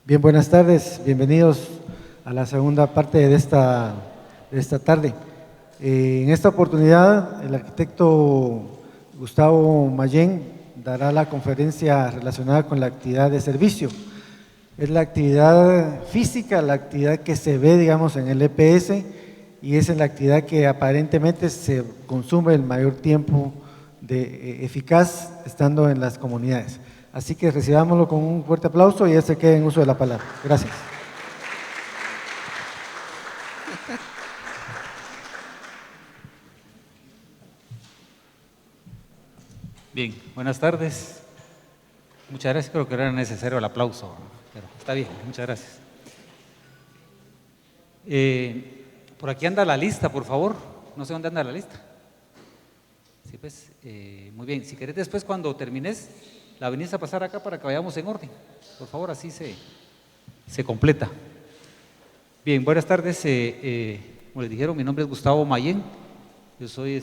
Bien, buenas tardes, bienvenidos a la segunda parte de esta tarde. En esta oportunidad, el arquitecto Gustavo Mayén dará la conferencia relacionada con la actividad de servicio. Es la actividad física, la actividad que se ve, digamos, en el EPS, y es en la actividad que aparentemente se consume el mayor tiempo eficaz estando en las comunidades. Así que recibámoslo con un fuerte aplauso y él se queda en uso de la palabra. Gracias. Bien, buenas tardes. Muchas gracias, creo que era necesario el aplauso, pero está bien, muchas gracias. Por aquí anda la lista, por favor. No sé dónde anda la lista. Sí, pues, muy bien. Si querés después cuando termines, la venís a pasar acá para que vayamos en orden. Por favor, así se completa. Bien, buenas tardes. Como les dijeron, mi nombre es Gustavo Mayén. Yo soy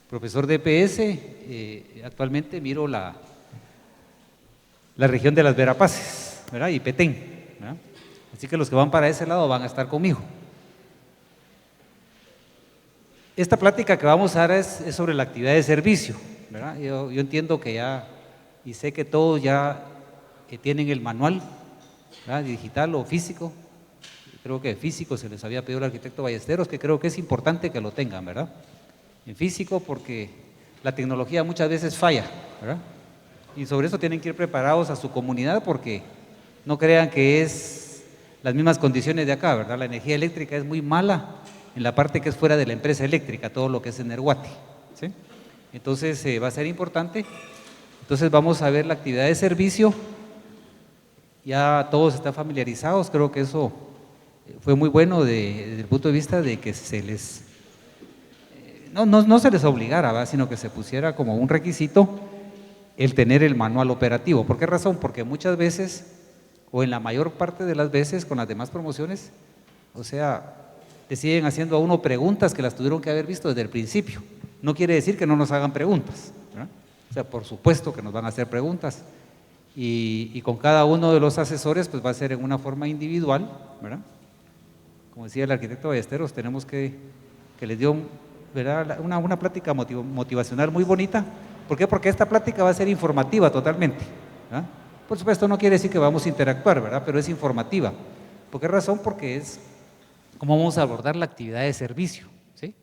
profesor de EPS. Actualmente miro la región de las Verapaces, ¿verdad? Y Petén, ¿verdad? Así que los que van para ese lado van a estar conmigo. Esta plática que vamos a dar es sobre la actividad de servicio, ¿verdad? Yo entiendo que ya, y sé que todos ya tienen el manual, ¿verdad? Digital o físico. Creo que físico se les había pedido al arquitecto Ballesteros, que creo que es importante que lo tengan, ¿verdad? En físico, porque la tecnología muchas veces falla, ¿verdad? Y sobre eso tienen que ir preparados a su comunidad, porque no crean que es las mismas condiciones de acá, ¿verdad? La energía eléctrica es muy mala en la parte que es fuera de la empresa eléctrica, todo lo que es Energuati, ¿sí? Entonces va a ser importante. Entonces vamos a ver la actividad de servicio. Ya todos están familiarizados, creo que eso fue muy bueno desde el punto de vista de que se les no se les obligara, ¿verdad? Sino que se pusiera como un requisito el tener el manual operativo. ¿Por qué razón? Porque muchas veces, o en la mayor parte de las veces con las demás promociones, o sea, le siguen haciendo a uno preguntas que las tuvieron que haber visto desde el principio. No quiere decir que no nos hagan preguntas, ¿verdad? O sea, por supuesto que nos van a hacer preguntas, y con cada uno de los asesores pues va a ser en una forma individual, ¿verdad? Como decía el arquitecto Ballesteros, tenemos que les dio, ¿verdad?, una plática motivacional muy bonita. ¿Por qué? Porque esta plática va a ser informativa totalmente, ¿verdad? Por supuesto no quiere decir que vamos a interactuar, ¿verdad? Pero es informativa. ¿Por qué razón? Porque es cómo vamos a abordar la actividad de servicio, ¿sí?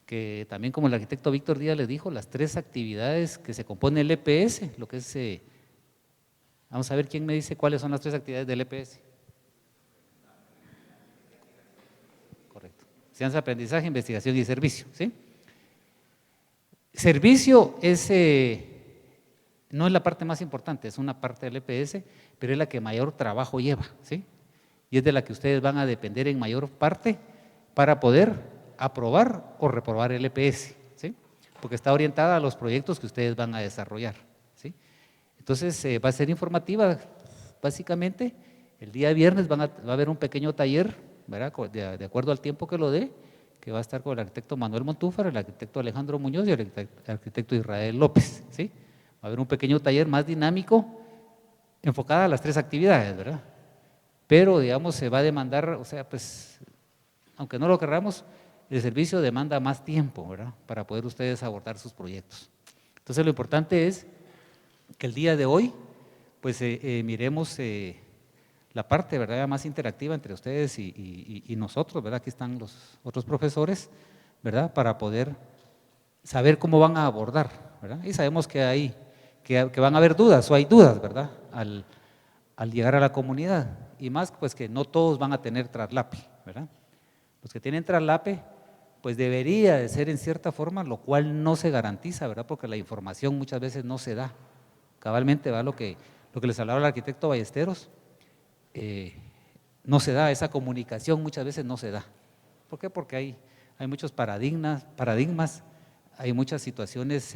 Que también, como el arquitecto Víctor Díaz les dijo, las 3 actividades que se compone el EPS, lo que es, vamos a ver quién me dice cuáles son las 3 actividades del EPS. Correcto. Enseñanza, aprendizaje, investigación y servicio, ¿sí? Servicio no es la parte más importante, es una parte del EPS, pero es la que mayor trabajo lleva, ¿sí? Y es de la que ustedes van a depender en mayor parte para poder aprobar o reprobar el EPS, ¿sí? Porque está orientada a los proyectos que ustedes van a desarrollar, ¿sí? Entonces va a ser informativa, básicamente. El día viernes va a haber un pequeño taller, ¿verdad?, de acuerdo al tiempo que lo dé, que va a estar con el arquitecto Manuel Montúfar, el arquitecto Alejandro Muñoz y el arquitecto Israel López, ¿sí? Va a haber un pequeño taller más dinámico enfocado a las 3 actividades, ¿verdad? Pero, digamos, se va a demandar, o sea, pues, aunque no lo queramos, el servicio demanda más tiempo, ¿verdad?, para poder ustedes abordar sus proyectos. Entonces, lo importante es que el día de hoy, pues, miremos la parte, ¿verdad?, más interactiva entre ustedes y nosotros, ¿verdad? Aquí están los otros profesores, ¿verdad?, para poder saber cómo van a abordar, ¿verdad? Y sabemos que van a haber dudas, o hay dudas, ¿verdad?, al llegar a la comunidad, y más pues que no todos van a tener traslape, ¿verdad? Los que tienen traslape, pues debería de ser en cierta forma, lo cual no se garantiza, ¿verdad?, porque la información muchas veces no se da. Cabalmente, ¿verdad?, lo que les hablaba el arquitecto Ballesteros, no se da, esa comunicación muchas veces no se da. ¿Por qué? Porque hay muchos paradigmas, hay muchas situaciones,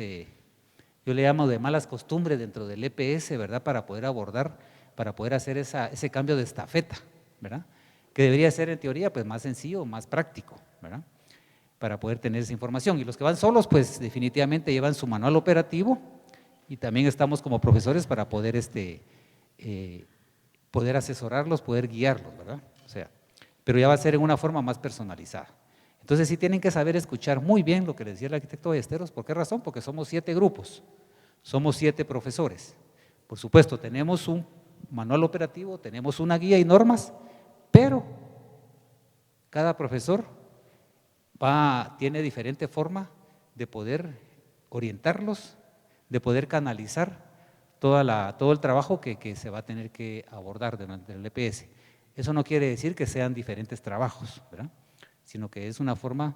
yo le llamo de malas costumbres dentro del EPS, ¿verdad?, para poder abordar, para poder hacer ese cambio de estafeta, ¿verdad?, que debería ser en teoría pues más sencillo, más práctico, ¿verdad?, para poder tener esa información. Y los que van solos pues definitivamente llevan su manual operativo, y también estamos como profesores para poder poder asesorarlos, poder guiarlos, ¿verdad? O sea, pero ya va a ser en una forma más personalizada. Entonces sí tienen que saber escuchar muy bien lo que les decía el arquitecto Ballesteros. ¿Por qué razón? Porque somos 7 grupos, somos 7 profesores. Por supuesto, tenemos un manual operativo, tenemos una guía y normas, pero cada profesor tiene diferente forma de poder orientarlos, de poder canalizar todo el trabajo que se va a tener que abordar durante el EPS. Eso no quiere decir que sean diferentes trabajos, ¿verdad? Sino que es una forma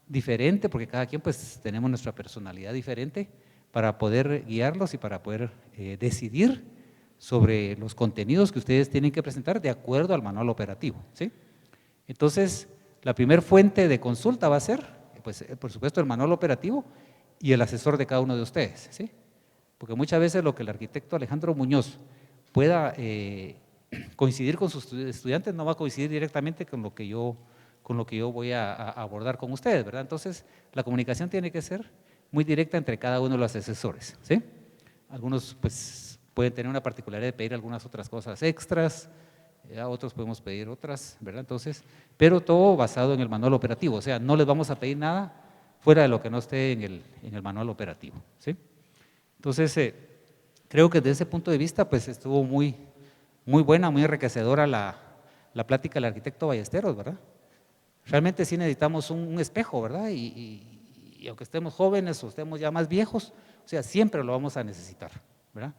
diferente, porque cada quien pues tenemos nuestra personalidad diferente para poder guiarlos y para poder decidir sobre los contenidos que ustedes tienen que presentar de acuerdo al manual operativo, ¿sí? Entonces, la primera fuente de consulta va a ser, pues, por supuesto, el manual operativo y el asesor de cada uno de ustedes, ¿sí? Porque muchas veces lo que el arquitecto Alejandro Muñoz pueda coincidir con sus estudiantes no va a coincidir directamente con lo que yo voy a abordar con ustedes, ¿verdad? Entonces, la comunicación tiene que ser muy directa entre cada uno de los asesores, ¿sí? Algunos, pues, pueden tener una particularidad de pedir algunas otras cosas extras, a otros podemos pedir otras, ¿verdad? Entonces, pero todo basado en el manual operativo, o sea, no les vamos a pedir nada fuera de lo que no esté en el manual operativo, ¿sí? Entonces, creo que desde ese punto de vista, pues estuvo muy buena, muy enriquecedora la plática del arquitecto Ballesteros, ¿verdad? Realmente sí necesitamos un espejo, ¿verdad? Y aunque estemos jóvenes o estemos ya más viejos, o sea, siempre lo vamos a necesitar, ¿verdad?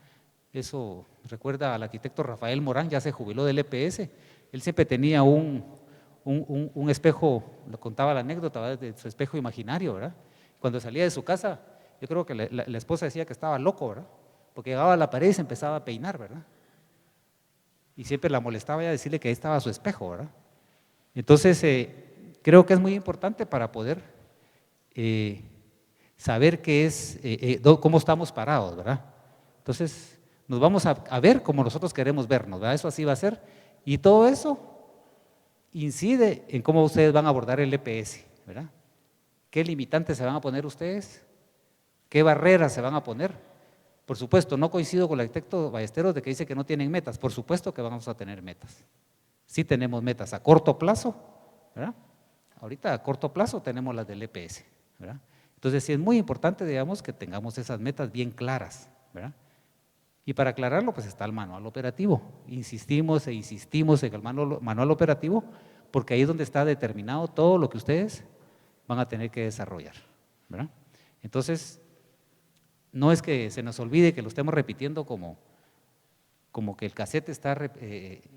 Eso recuerda al arquitecto Rafael Morán, ya se jubiló del EPS, él siempre tenía un espejo, lo contaba la anécdota, ¿verdad? De su espejo imaginario, ¿verdad? Cuando salía de su casa, yo creo que la esposa decía que estaba loco, ¿verdad? Porque llegaba a la pared y se empezaba a peinar, ¿verdad? Y siempre la molestaba ya decirle que ahí estaba su espejo, ¿verdad? Entonces, creo que es muy importante para poder saber cómo estamos parados, ¿verdad? Entonces, nos vamos a ver como nosotros queremos vernos, ¿verdad? Eso así va a ser. Y todo eso incide en cómo ustedes van a abordar el EPS, ¿verdad? ¿Qué limitantes se van a poner ustedes? ¿Qué barreras se van a poner? Por supuesto, no coincido con el arquitecto Ballesteros de que dice que no tienen metas. Por supuesto que vamos a tener metas. Sí tenemos metas a corto plazo, ¿verdad? Ahorita a corto plazo tenemos las del EPS, ¿verdad? Entonces sí es muy importante, digamos, que tengamos esas metas bien claras, ¿verdad? Y para aclararlo, pues está el manual operativo. Insistimos e insistimos en el manual operativo porque ahí es donde está determinado todo lo que ustedes van a tener que desarrollar, ¿verdad? Entonces, no es que se nos olvide que lo estemos repitiendo como que el cassette está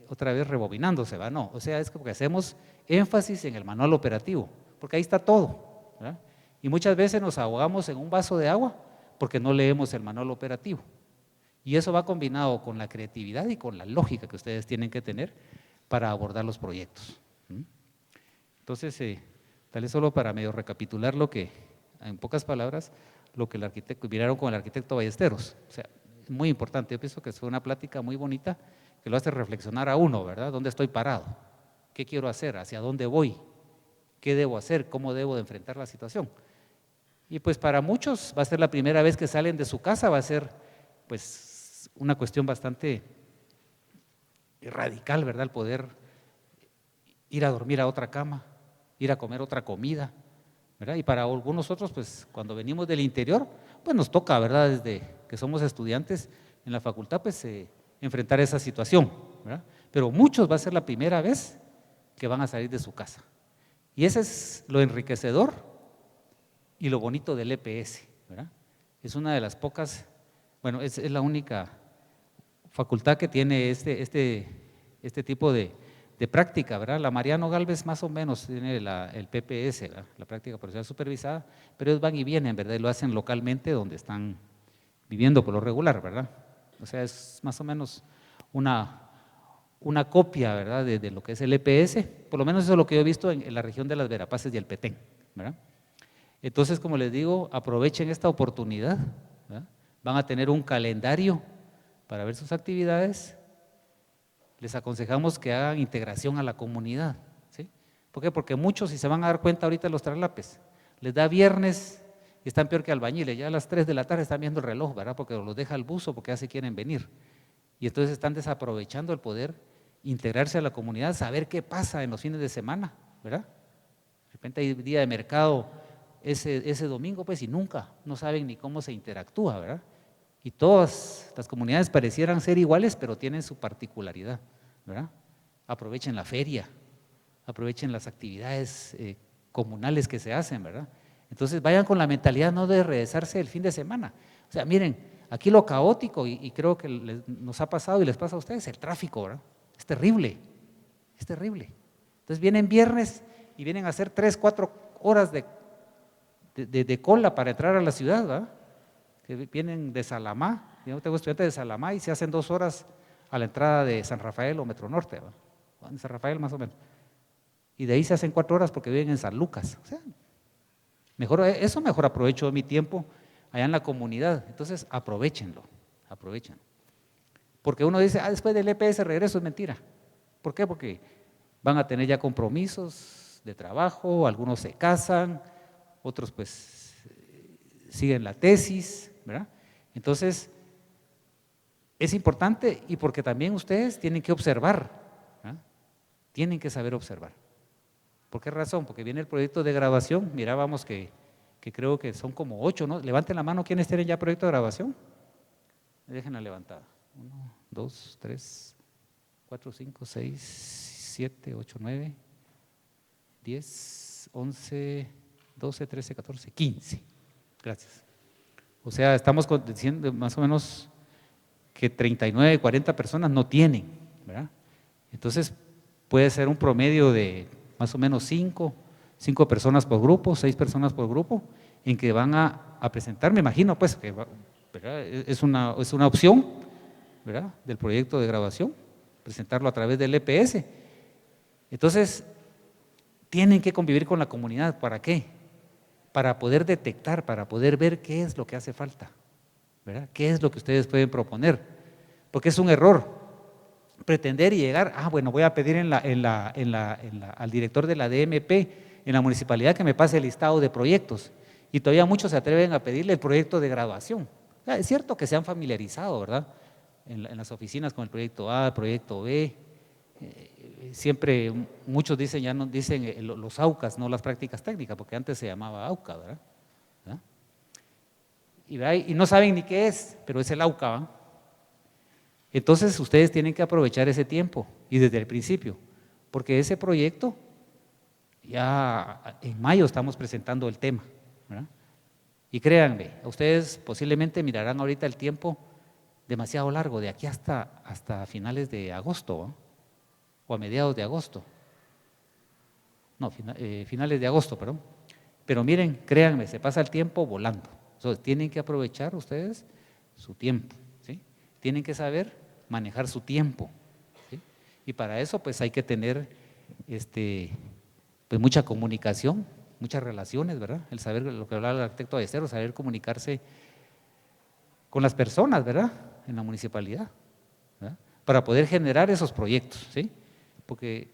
otra vez rebobinándose, ¿va? No, o sea, es porque hacemos énfasis en el manual operativo, porque ahí está todo, ¿verdad? Y muchas veces nos ahogamos en un vaso de agua porque no leemos el manual operativo. Y eso va combinado con la creatividad y con la lógica que ustedes tienen que tener para abordar los proyectos. Entonces, tal vez solo para medio recapitular en pocas palabras, lo que el arquitecto, miraron con el arquitecto Ballesteros. O sea, muy importante, yo pienso que fue una plática muy bonita que lo hace reflexionar a uno, ¿verdad? ¿Dónde estoy parado? ¿Qué quiero hacer? ¿Hacia dónde voy? ¿Qué debo hacer? ¿Cómo debo de enfrentar la situación? Y pues para muchos va a ser la primera vez que salen de su casa, va a ser pues una cuestión bastante radical, ¿verdad? El poder ir a dormir a otra cama, ir a comer otra comida, ¿verdad? Y para algunos otros, pues cuando venimos del interior, pues nos toca, ¿verdad? Desde que somos estudiantes en la facultad, pues enfrentar esa situación, ¿verdad? Pero muchos va a ser la primera vez que van a salir de su casa. Y ese es lo enriquecedor y lo bonito del EPS, ¿verdad? Es una de las pocas, bueno, es la única facultad que tiene este tipo de práctica, ¿verdad? La Mariano Gálvez más o menos tiene el PPS, ¿verdad? La práctica profesional supervisada, pero ellos van y vienen, ¿verdad? Y lo hacen localmente donde están viviendo por lo regular, ¿verdad? O sea, es más o menos una copia, ¿verdad? De lo que es el EPS, por lo menos eso es lo que yo he visto en la región de las Verapaces y el Petén, ¿verdad? Entonces, como les digo, aprovechen esta oportunidad, ¿verdad? Van a tener un calendario para ver sus actividades. Les aconsejamos que hagan integración a la comunidad, ¿sí? ¿Por qué? Porque muchos, si se van a dar cuenta ahorita los traslapes, les da viernes y están peor que albañiles, ya a las 3 de la tarde están viendo el reloj, ¿verdad? Porque los deja el buzo, porque ya se quieren venir. y entonces están desaprovechando el poder integrarse a la comunidad, saber qué pasa en los fines de semana, ¿verdad? De repente hay día de mercado ese domingo, pues, y nunca, no saben ni cómo se interactúa, ¿verdad? Y todas las comunidades parecieran ser iguales, pero tienen su particularidad, ¿verdad? Aprovechen la feria, aprovechen las actividades comunales que se hacen, ¿verdad? Entonces vayan con la mentalidad no de regresarse el fin de semana. O sea, miren, aquí lo caótico, y creo que nos ha pasado y les pasa a ustedes, el tráfico, ¿verdad? Es terrible, es terrible. Entonces vienen viernes y vienen a hacer 3, 4 horas de cola para entrar a la ciudad, ¿verdad? Que vienen de Salamá, yo tengo estudiantes de Salamá y se hacen 2 horas a la entrada de San Rafael o Metro Norte, ¿verdad? En San Rafael más o menos. Y de ahí se hacen 4 horas porque viven en San Lucas. O sea, mejor aprovecho de mi tiempo allá en la comunidad. Entonces, aprovechenlo. Porque uno dice, después del EPS regreso, es mentira. ¿Por qué? Porque van a tener ya compromisos de trabajo, algunos se casan, otros pues siguen la tesis, ¿verdad? Entonces, es importante y porque también ustedes tienen que observar, ¿verdad? Tienen que saber observar. ¿Por qué razón? Porque viene el proyecto de graduación, mirábamos que creo que son como 8, ¿no? Levanten la mano quienes tienen ya proyecto de graduación. Déjenla levantada. 1, 2, 3, 4, 5, 6, 7, 8, 9, 10, 11, 12, 13, 14, 15. Gracias. O sea, estamos diciendo más o menos que 39, 40 personas no tienen, ¿verdad? Entonces, puede ser un promedio de más o menos 5 personas por grupo, 6 personas por grupo, en que van a presentar, me imagino, pues, que ¿verdad? Es una opción, ¿verdad? Del proyecto de graduación, presentarlo a través del EPS. Entonces, tienen que convivir con la comunidad. ¿Para qué? Para poder detectar, para poder ver qué es lo que hace falta, ¿verdad? ¿Qué es lo que ustedes pueden proponer? Porque es un error pretender y llegar, bueno, voy a pedir al director de la DMP en la municipalidad que me pase el listado de proyectos, y todavía muchos se atreven a pedirle el proyecto de graduación. Es cierto que se han familiarizado, ¿verdad? En las oficinas con el proyecto A, el proyecto B, siempre muchos dicen, ya no dicen los AUCAS, no las prácticas técnicas, porque antes se llamaba AUCA, ¿verdad? Y no saben ni qué es, pero es el AUCA, ¿verdad? Entonces ustedes tienen que aprovechar ese tiempo y desde el principio, porque ese proyecto ya en mayo estamos presentando el tema, ¿verdad? Y créanme, ustedes posiblemente mirarán ahorita el tiempo demasiado largo, de aquí hasta finales de agosto, ¿no? O a mediados de agosto. No, finales de agosto, perdón. Pero miren, créanme, se pasa el tiempo volando. Entonces, tienen que aprovechar ustedes su tiempo, ¿sí? Tienen que saber manejar su tiempo, ¿sí? Y para eso pues hay que tener pues mucha comunicación, muchas relaciones, ¿verdad? El saber lo que hablaba el arquitecto Ayestero, saber comunicarse con las personas, ¿verdad? En la municipalidad, ¿verdad? Para poder generar esos proyectos, ¿sí? Porque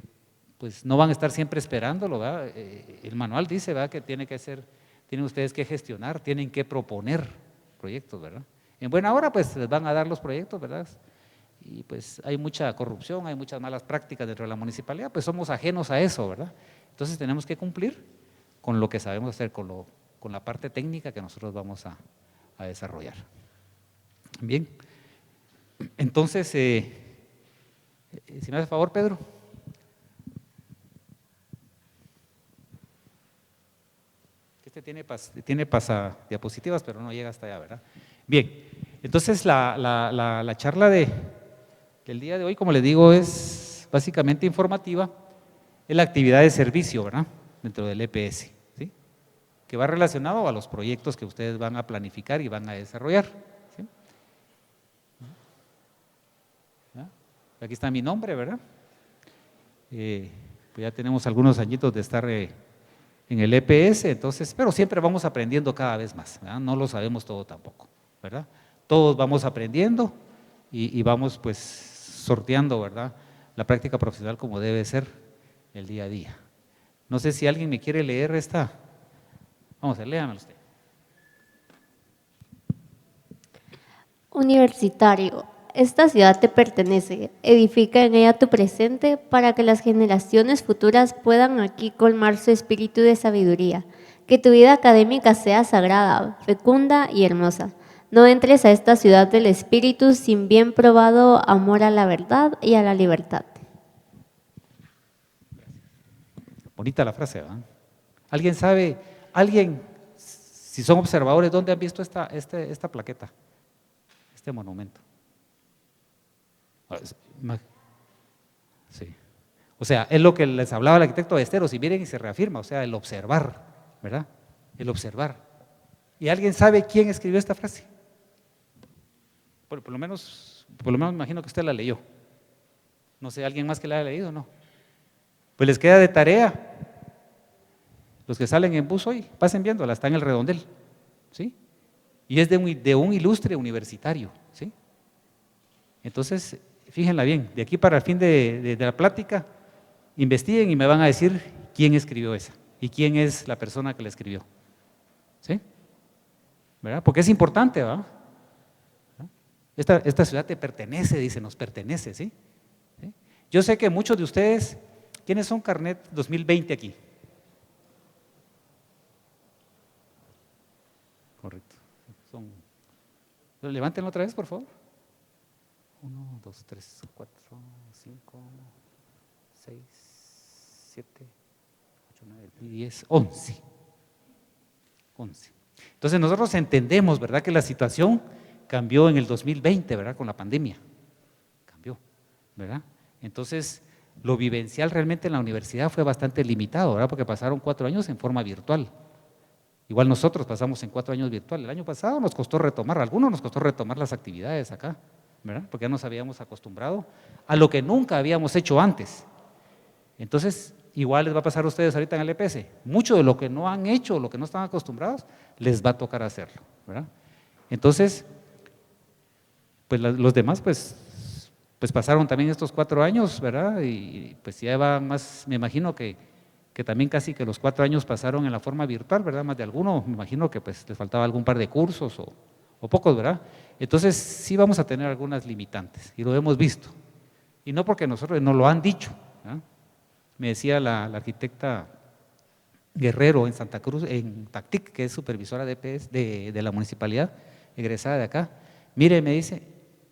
pues no van a estar siempre esperándolo, ¿verdad? El manual dice, ¿verdad? Que tienen ustedes que gestionar, tienen que proponer proyectos, ¿verdad? En buena hora pues les van a dar los proyectos, ¿verdad? Y pues hay mucha corrupción, hay muchas malas prácticas dentro de la municipalidad, pues somos ajenos a eso, ¿verdad? Entonces tenemos que cumplir con lo que sabemos hacer, con la parte técnica que nosotros vamos a desarrollar. Bien, entonces, si me hace favor, Pedro. Tiene diapositivas, pero no llega hasta allá, ¿verdad? Bien, entonces la charla del día de hoy, como les digo, es básicamente informativa, es la actividad de servicio, ¿verdad? Dentro del EPS, ¿sí? Que va relacionado a los proyectos que ustedes van a planificar y van a desarrollar, ¿sí? Aquí está mi nombre, ¿verdad? Pues ya tenemos algunos añitos de estar en el EPS, entonces, pero siempre vamos aprendiendo cada vez más, ¿verdad? No lo sabemos todo tampoco, ¿verdad? Todos vamos aprendiendo y vamos pues sorteando, ¿verdad? La práctica profesional como debe ser el día a día. No sé si alguien me quiere leer esta. Vamos a léamelo usted. Universitario. esta ciudad te pertenece. Edifica en ella tu presente para que las generaciones futuras puedan aquí colmar su espíritu de sabiduría. Que tu vida académica sea sagrada, fecunda y hermosa. No entres a esta ciudad del espíritu sin bien probado amor a la verdad y a la libertad. Bonita la frase, ¿verdad? ¿Alguien sabe, si son observadores, dónde han visto esta plaqueta, este monumento? Sí. O sea, es lo que les hablaba el arquitecto Ballesteros, y miren y se reafirma, o sea, el observar, ¿verdad? El observar. ¿Y alguien sabe quién escribió esta frase? Por lo menos me imagino que usted la leyó. No sé, ¿alguien más que la haya leído o no? Pues les queda de tarea. Los que salen en bus hoy, pasen viéndola, está en el redondel, ¿sí? Y es de un ilustre universitario, ¿sí? Entonces, fíjenla bien, de aquí para el fin de la plática, investiguen y me van a decir quién escribió esa y quién es la persona que la escribió, ¿sí? ¿Verdad? Porque es importante, ¿verdad? Esta ciudad te pertenece, dice, nos pertenece, ¿sí? ¿Sí? Yo sé que muchos de ustedes, ¿quiénes son Carnet 2020 aquí? Correcto. Levántenlo otra vez, por favor. 1, 2, 3, 4, 5, 6, 7, 8, 9, 10, 11. Entonces nosotros entendemos, ¿verdad?, que la situación cambió en el 2020, ¿verdad?, con la pandemia. Cambió, ¿verdad? Entonces, lo vivencial realmente en la universidad fue bastante limitado, ¿verdad?, porque pasaron 4 años en forma virtual. Igual nosotros pasamos en 4 años virtual. El año pasado nos costó retomar, a algunos nos costó retomar las actividades acá, ¿verdad?, porque ya nos habíamos acostumbrado a lo que nunca habíamos hecho antes. Entonces, igual les va a pasar a ustedes ahorita en el EPS. Mucho de lo que no han hecho, lo que no están acostumbrados, les va a tocar hacerlo, ¿verdad? Entonces, pues los demás, pues pasaron también estos 4 años, ¿verdad? Y pues ya va más, me imagino que también casi que los 4 años pasaron en la forma virtual, ¿verdad? Más de alguno, me imagino que pues les faltaba algún par de cursos o pocos, ¿verdad? Entonces sí vamos a tener algunas limitantes y lo hemos visto. Y no porque nosotros nos lo han dicho, ¿verdad? Me decía la arquitecta Guerrero en Santa Cruz, en TACTIC, que es supervisora de EPS de la municipalidad, egresada de acá. Mire, me dice,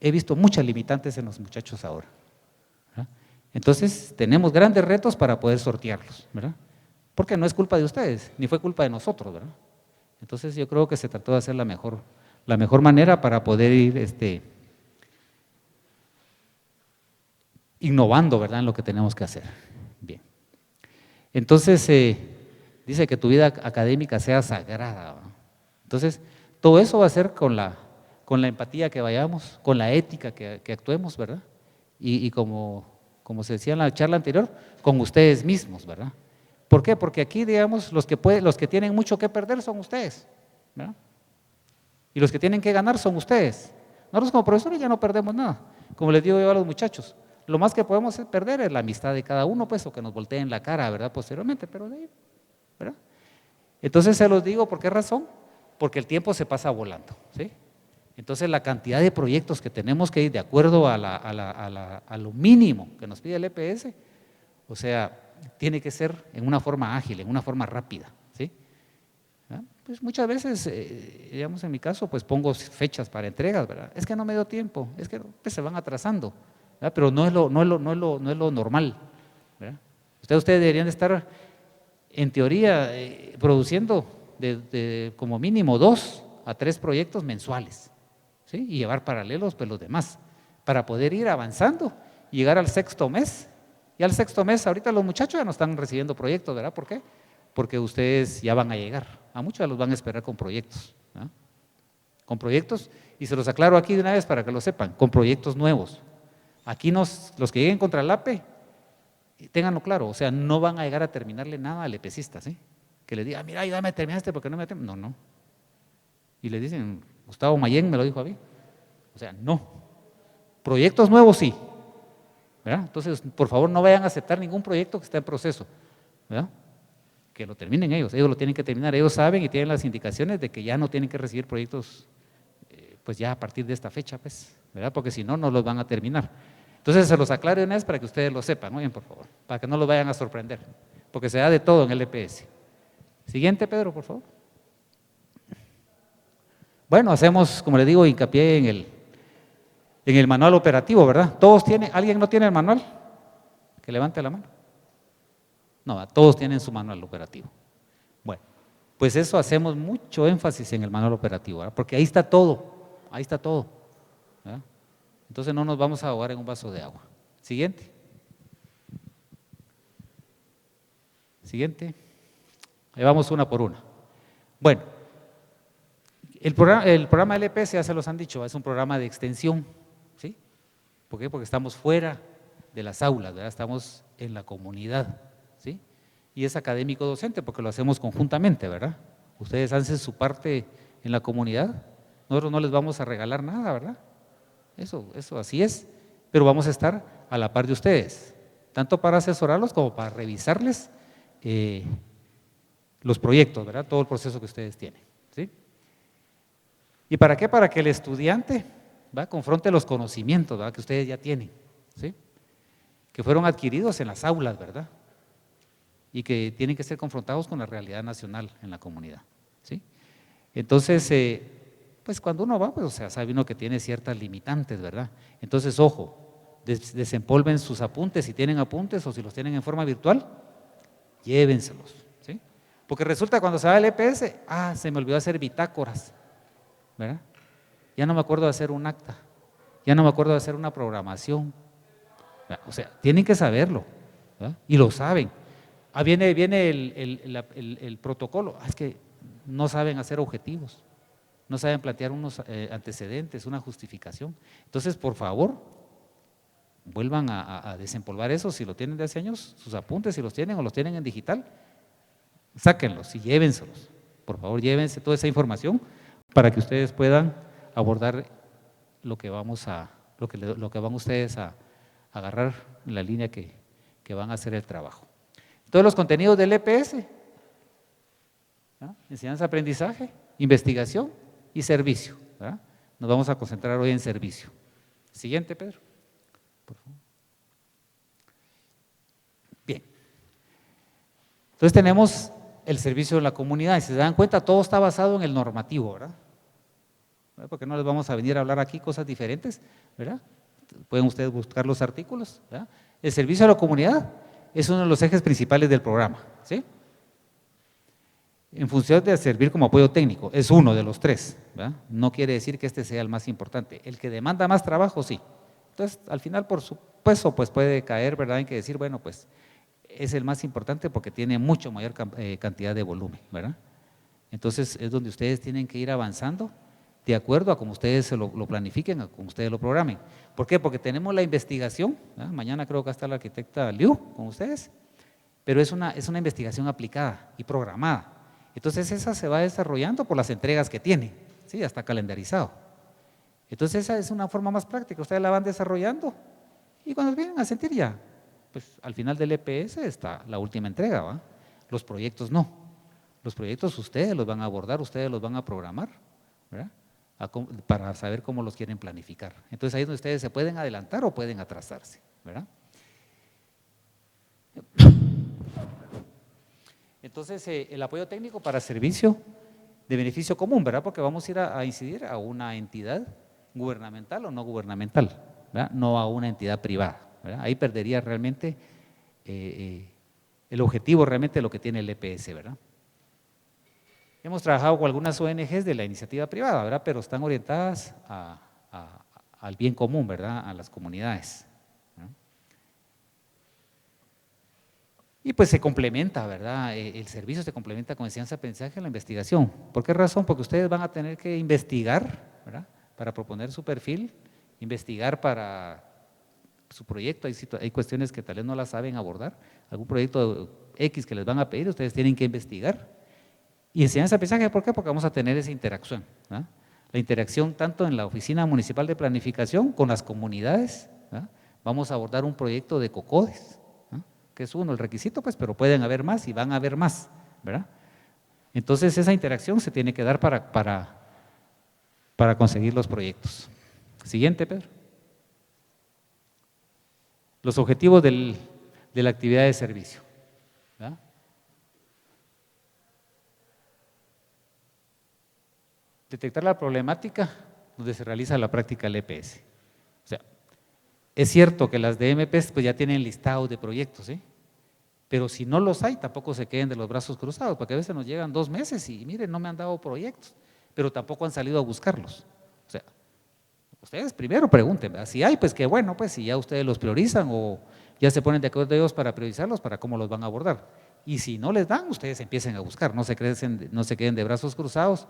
he visto muchas limitantes en los muchachos ahora, ¿verdad? Entonces, tenemos grandes retos para poder sortearlos, ¿verdad? Porque no es culpa de ustedes, ni fue culpa de nosotros, ¿verdad? Entonces, yo creo que se trató de hacer la mejor manera para poder ir innovando, ¿verdad?, en lo que tenemos que hacer. Bien. Entonces, dice que tu vida académica sea sagrada, ¿verdad? Entonces, todo eso va a ser con la empatía que vayamos, con la ética que actuemos, ¿verdad? Y como se decía en la charla anterior, con ustedes mismos, ¿verdad? ¿Por qué? Porque aquí, digamos, los que tienen mucho que perder son ustedes, ¿verdad? Y los que tienen que ganar son ustedes. Nosotros como profesores ya no perdemos nada. Como les digo yo a los muchachos, lo más que podemos perder es la amistad de cada uno, pues, o que nos volteen la cara, ¿verdad?, posteriormente, pero de ahí, ¿verdad? Entonces se los digo, ¿por qué razón? Porque el tiempo se pasa volando, ¿sí? Entonces la cantidad de proyectos que tenemos que ir de acuerdo a lo mínimo que nos pide el EPS, o sea, tiene que ser en una forma ágil, en una forma rápida, ¿sí? ¿Ah? Pues muchas veces, digamos en mi caso, pues pongo fechas para entregas, ¿verdad? Es que no me dio tiempo, es que pues, se van atrasando, ¿verdad? Pero no es lo normal, ¿verdad? Ustedes deberían estar, en teoría, produciendo como mínimo 2 a 3 proyectos mensuales, ¿sí? Y llevar paralelos pues los demás, para poder ir avanzando y llegar al 6º mes. Y al 6º mes, ahorita los muchachos ya no están recibiendo proyectos, ¿verdad? ¿Por qué? Porque ustedes ya van a llegar, a muchos los van a esperar con proyectos, ¿verdad? Con proyectos, y se los aclaro aquí de una vez para que lo sepan, con proyectos nuevos. Aquí los que lleguen contra el APE, ténganlo claro, o sea, no van a llegar a terminarle nada al EPCista, ¿sí? Que le diga, mira, ayúdame a terminar porque no me termino. No. Y le dicen, Gustavo Mayén me lo dijo a mí. O sea, no. Proyectos nuevos sí, ¿verdad? Entonces, por favor, no vayan a aceptar ningún proyecto que esté en proceso, ¿verdad? Que lo terminen ellos lo tienen que terminar. Ellos saben y tienen las indicaciones de que ya no tienen que recibir proyectos, pues ya a partir de esta fecha, pues, ¿verdad? Porque si no, no los van a terminar. Entonces se los aclaro una vez para que ustedes lo sepan, oigan, por favor, para que no los vayan a sorprender, porque se da de todo en el EPS. Siguiente, Pedro, por favor. Bueno, hacemos, como les digo, hincapié en el manual operativo, ¿verdad? ¿Todos tienen? ¿Alguien no tiene el manual? Que levante la mano. No, todos tienen su manual operativo. Bueno, pues eso hacemos mucho énfasis en el manual operativo, ¿verdad? Porque ahí está todo, ¿verdad? Entonces no nos vamos a ahogar en un vaso de agua. Siguiente. Siguiente. Ahí vamos una por una. Bueno, el programa LPS, ya se los han dicho, es un programa de extensión, ¿sí? ¿Por qué? Porque estamos fuera de las aulas, ¿verdad? Estamos en la comunidad, ¿sí? Y es académico docente porque lo hacemos conjuntamente, ¿verdad? Ustedes hacen su parte en la comunidad, nosotros no les vamos a regalar nada, ¿verdad? Eso así es, pero vamos a estar a la par de ustedes, tanto para asesorarlos como para revisarles los proyectos, ¿verdad? Todo el proceso que ustedes tienen, ¿sí? ¿Y para qué? Para que el estudiante, ¿va?, confronte los conocimientos, ¿verdad?, que ustedes ya tienen, ¿sí?, que fueron adquiridos en las aulas, ¿verdad?, y que tienen que ser confrontados con la realidad nacional en la comunidad, ¿sí? Entonces, pues cuando uno va, pues, o sea, sabe uno que tiene ciertas limitantes, ¿verdad? Entonces, ojo, desempolven sus apuntes, si tienen apuntes o si los tienen en forma virtual, llévenselos, ¿sí? Porque resulta cuando se va al EPS, se me olvidó hacer bitácoras, ¿verdad? Ya no me acuerdo de hacer un acta, ya no me acuerdo de hacer una programación, ¿verdad? O sea, tienen que saberlo, ¿verdad? Y lo saben. Viene el protocolo, es que no saben hacer objetivos, no saben plantear unos antecedentes, una justificación. Entonces, por favor, vuelvan a desempolvar eso, si lo tienen de hace años, sus apuntes, si los tienen o los tienen en digital, sáquenlos y llévenselos. Por favor, llévense toda esa información para que ustedes puedan abordar lo que van ustedes a agarrar en la línea que van a hacer el trabajo. Todos los contenidos del EPS, ¿verdad?, enseñanza, aprendizaje, investigación y servicio, ¿verdad? Nos vamos a concentrar hoy en servicio. Siguiente, Pedro, por favor. Bien. Entonces tenemos el servicio de la comunidad y si se dan cuenta todo está basado en el normativo, ¿verdad? Porque no les vamos a venir a hablar aquí cosas diferentes, ¿verdad? Pueden ustedes buscar los artículos, ¿verdad? El servicio a la comunidad es uno de los ejes principales del programa, ¿sí? En función de servir como apoyo técnico, es uno de los tres, ¿verdad? No quiere decir que este sea el más importante. El que demanda más trabajo, sí. Entonces, al final, por supuesto, pues puede caer, ¿verdad?, en que decir, bueno, pues es el más importante porque tiene mucho mayor cantidad de volumen, ¿verdad? Entonces, es donde ustedes tienen que ir avanzando de acuerdo a como ustedes lo planifiquen, a como ustedes lo programen. ¿Por qué? Porque tenemos la investigación, ¿verdad? Mañana creo que está la arquitecta Liu con ustedes, pero es una investigación aplicada y programada. Entonces esa se va desarrollando por las entregas que tiene, ¿sí?, ya está calendarizado. Entonces esa es una forma más práctica, ustedes la van desarrollando y cuando vienen a sentir ya, pues al final del EPS está la última entrega, ¿va? Los proyectos no, los proyectos ustedes los van a abordar, ustedes los van a programar, ¿verdad?, para saber cómo los quieren planificar. Entonces ahí es donde ustedes se pueden adelantar o pueden atrasarse, ¿verdad? Entonces el apoyo técnico para servicio de beneficio común, ¿verdad? Porque vamos a ir a incidir a una entidad gubernamental o no gubernamental, ¿verdad?, no a una entidad privada, ¿verdad? Ahí perdería realmente el objetivo realmente de lo que tiene el EPS, ¿verdad? Hemos trabajado con algunas ONGs de la iniciativa privada, ¿verdad?, pero están orientadas al bien común, ¿verdad?, a las comunidades, ¿verdad? Y pues se complementa, ¿verdad?, el servicio se complementa con enseñanza, aprendizaje y la investigación. ¿Por qué razón? Porque ustedes van a tener que investigar, ¿verdad?, para proponer su perfil, investigar para su proyecto, hay cuestiones que tal vez no las saben abordar, algún proyecto X que les van a pedir, ustedes tienen que investigar. Y enseñanza, aprendizaje, ¿por qué? Porque vamos a tener esa interacción, ¿verdad?, la interacción tanto en la Oficina Municipal de Planificación con las comunidades, ¿verdad? Vamos a abordar un proyecto de COCODES, ¿verdad?, que es uno, el requisito, pues, pero pueden haber más y van a haber más, ¿verdad? Entonces esa interacción se tiene que dar para conseguir los proyectos. Siguiente, Pedro. Los objetivos de la actividad de servicio. ¿Verdad? Detectar la problemática donde se realiza la práctica del EPS. O sea, es cierto que las DMPs pues ya tienen listados de proyectos, ¿sí? Pero si no los hay, tampoco se queden de los brazos cruzados, porque a veces nos llegan 2 meses y miren, no me han dado proyectos, pero tampoco han salido a buscarlos. O sea, ustedes primero pregunten, ¿verdad? Si hay, pues qué bueno, pues si ya ustedes los priorizan o ya se ponen de acuerdo ellos para priorizarlos, para cómo los van a abordar. Y si no les dan, ustedes empiecen a buscar, no se queden de brazos cruzados,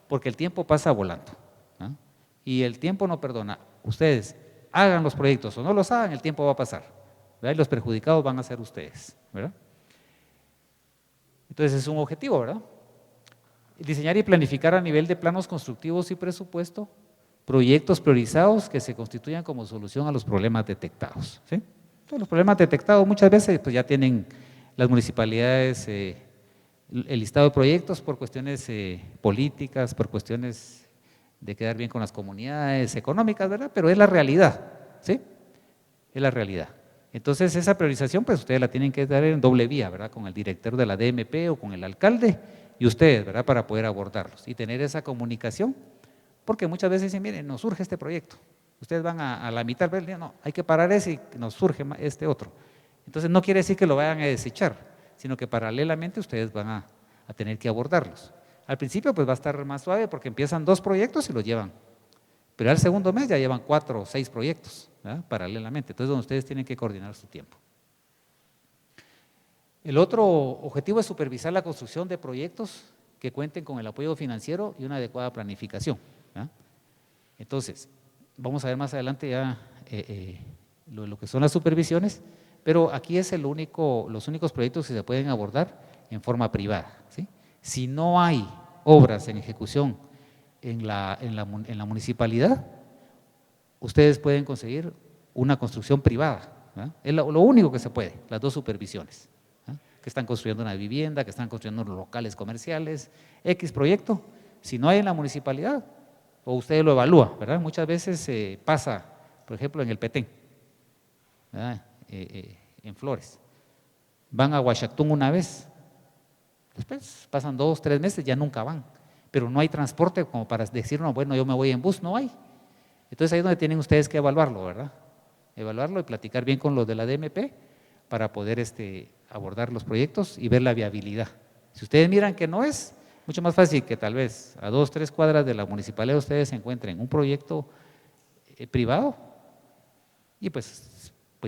porque el tiempo pasa volando, ¿no? Y el tiempo no perdona. Ustedes hagan los proyectos o no los hagan, el tiempo va a pasar, ¿verdad? Y los perjudicados van a ser ustedes, ¿verdad? Entonces es un objetivo, ¿verdad? Diseñar y planificar a nivel de planos constructivos y presupuesto proyectos priorizados que se constituyan como solución a los problemas detectados, ¿sí? Entonces, los problemas detectados muchas veces pues ya tienen las municipalidades el listado de proyectos por cuestiones políticas, por cuestiones de quedar bien con las comunidades económicas, ¿verdad? Pero es la realidad, ¿sí? Es la realidad. Entonces esa priorización pues ustedes la tienen que dar en doble vía, ¿verdad? Con el director de la DMP o con el alcalde y ustedes, ¿verdad? Para poder abordarlos y tener esa comunicación, porque muchas veces dicen, miren, nos surge este proyecto, ustedes van a la mitad, no, hay que parar ese y nos surge este otro. Entonces no quiere decir que lo vayan a desechar, sino que paralelamente ustedes van a tener que abordarlos. Al principio pues va a estar más suave porque empiezan 2 proyectos y los llevan, pero al segundo mes ya llevan 4 o 6 proyectos, ¿verdad? Paralelamente, entonces donde ustedes tienen que coordinar su tiempo. El otro objetivo es supervisar la construcción de proyectos que cuenten con el apoyo financiero y una adecuada planificación, ¿verdad? Entonces, vamos a ver más adelante ya lo que son las supervisiones, pero aquí es los únicos proyectos que se pueden abordar en forma privada, ¿sí? Si no hay obras en ejecución en la municipalidad, ustedes pueden conseguir una construcción privada, ¿verdad? Es lo único que se puede, las 2 supervisiones, ¿verdad? Que están construyendo una vivienda, que están construyendo unos locales comerciales, X proyecto, si no hay en la municipalidad, o usted lo evalúa, ¿verdad? Muchas veces pasa, por ejemplo, en el Petén, ¿verdad? En Flores, van a Huachactún una vez, después pasan 2, 3 meses, ya nunca van, pero no hay transporte como para decir, no, bueno, yo me voy en bus, no hay. Entonces ahí es donde tienen ustedes que evaluarlo, ¿verdad? Evaluarlo y platicar bien con los de la DMP para poder abordar los proyectos y ver la viabilidad. Si ustedes miran que no es, mucho más fácil que tal vez a 2, 3 cuadras de la municipalidad ustedes se encuentren un proyecto privado y pues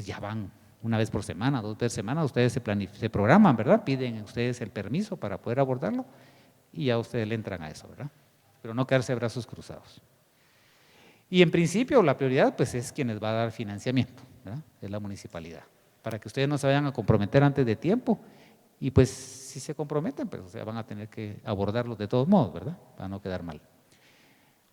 ya van una vez por semana, 2 veces por semana, ustedes se programan, ¿verdad? Piden ustedes el permiso para poder abordarlo y ya ustedes le entran a eso, ¿verdad? Pero no quedarse de brazos cruzados. Y en principio la prioridad pues es quienes va a dar financiamiento, ¿verdad? Es la municipalidad, para que ustedes no se vayan a comprometer antes de tiempo y pues si se comprometen pues o sea, van a tener que abordarlos de todos modos, ¿verdad? Para no quedar mal.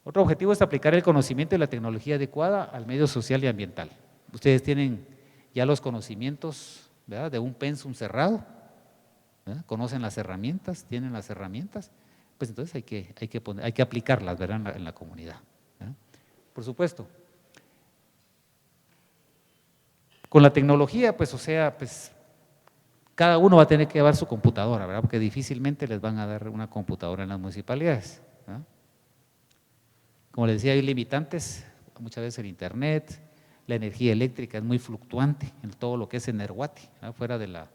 Otro objetivo es aplicar el conocimiento y la tecnología adecuada al medio social y ambiental. Ustedes tienen ya los conocimientos, ¿verdad? De un pensum cerrado, ¿verdad? Conocen las herramientas, tienen las herramientas, pues entonces hay que aplicarlas, ¿verdad? En la comunidad, ¿verdad? Por supuesto. Con la tecnología, pues o sea, pues cada uno va a tener que llevar su computadora, ¿verdad? Porque difícilmente les van a dar una computadora en las municipalidades, ¿verdad? Como les decía, hay limitantes, muchas veces el internet, la energía eléctrica es muy fluctuante en todo lo que es Energuati, ¿verdad? Fuera de la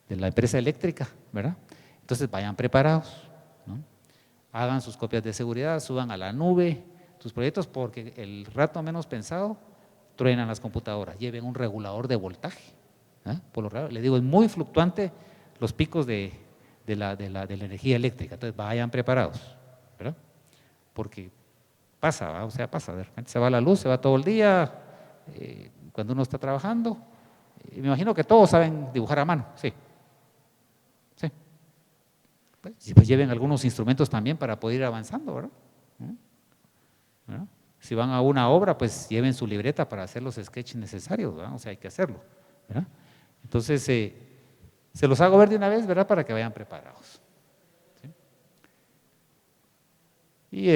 empresa eléctrica, ¿verdad? Entonces vayan preparados, ¿no? Hagan sus copias de seguridad, suban a la nube sus proyectos, porque el rato menos pensado truenan las computadoras, lleven un regulador de voltaje, ¿eh? Por lo raro, le digo, es muy fluctuante los picos de la energía eléctrica, entonces vayan preparados, ¿verdad? Porque pasa, ¿verdad? O sea, pasa, de repente se va la luz, se va todo el día, cuando uno está trabajando, me imagino que todos saben dibujar a mano, sí, sí. Pues lleven algunos instrumentos también para poder ir avanzando, ¿verdad? ¿Verdad? Si van a una obra, pues lleven su libreta para hacer los sketches necesarios, ¿verdad? O sea, hay que hacerlo, ¿verdad? Entonces, se los hago ver de una vez, ¿verdad? Para que vayan preparados, ¿sí? Y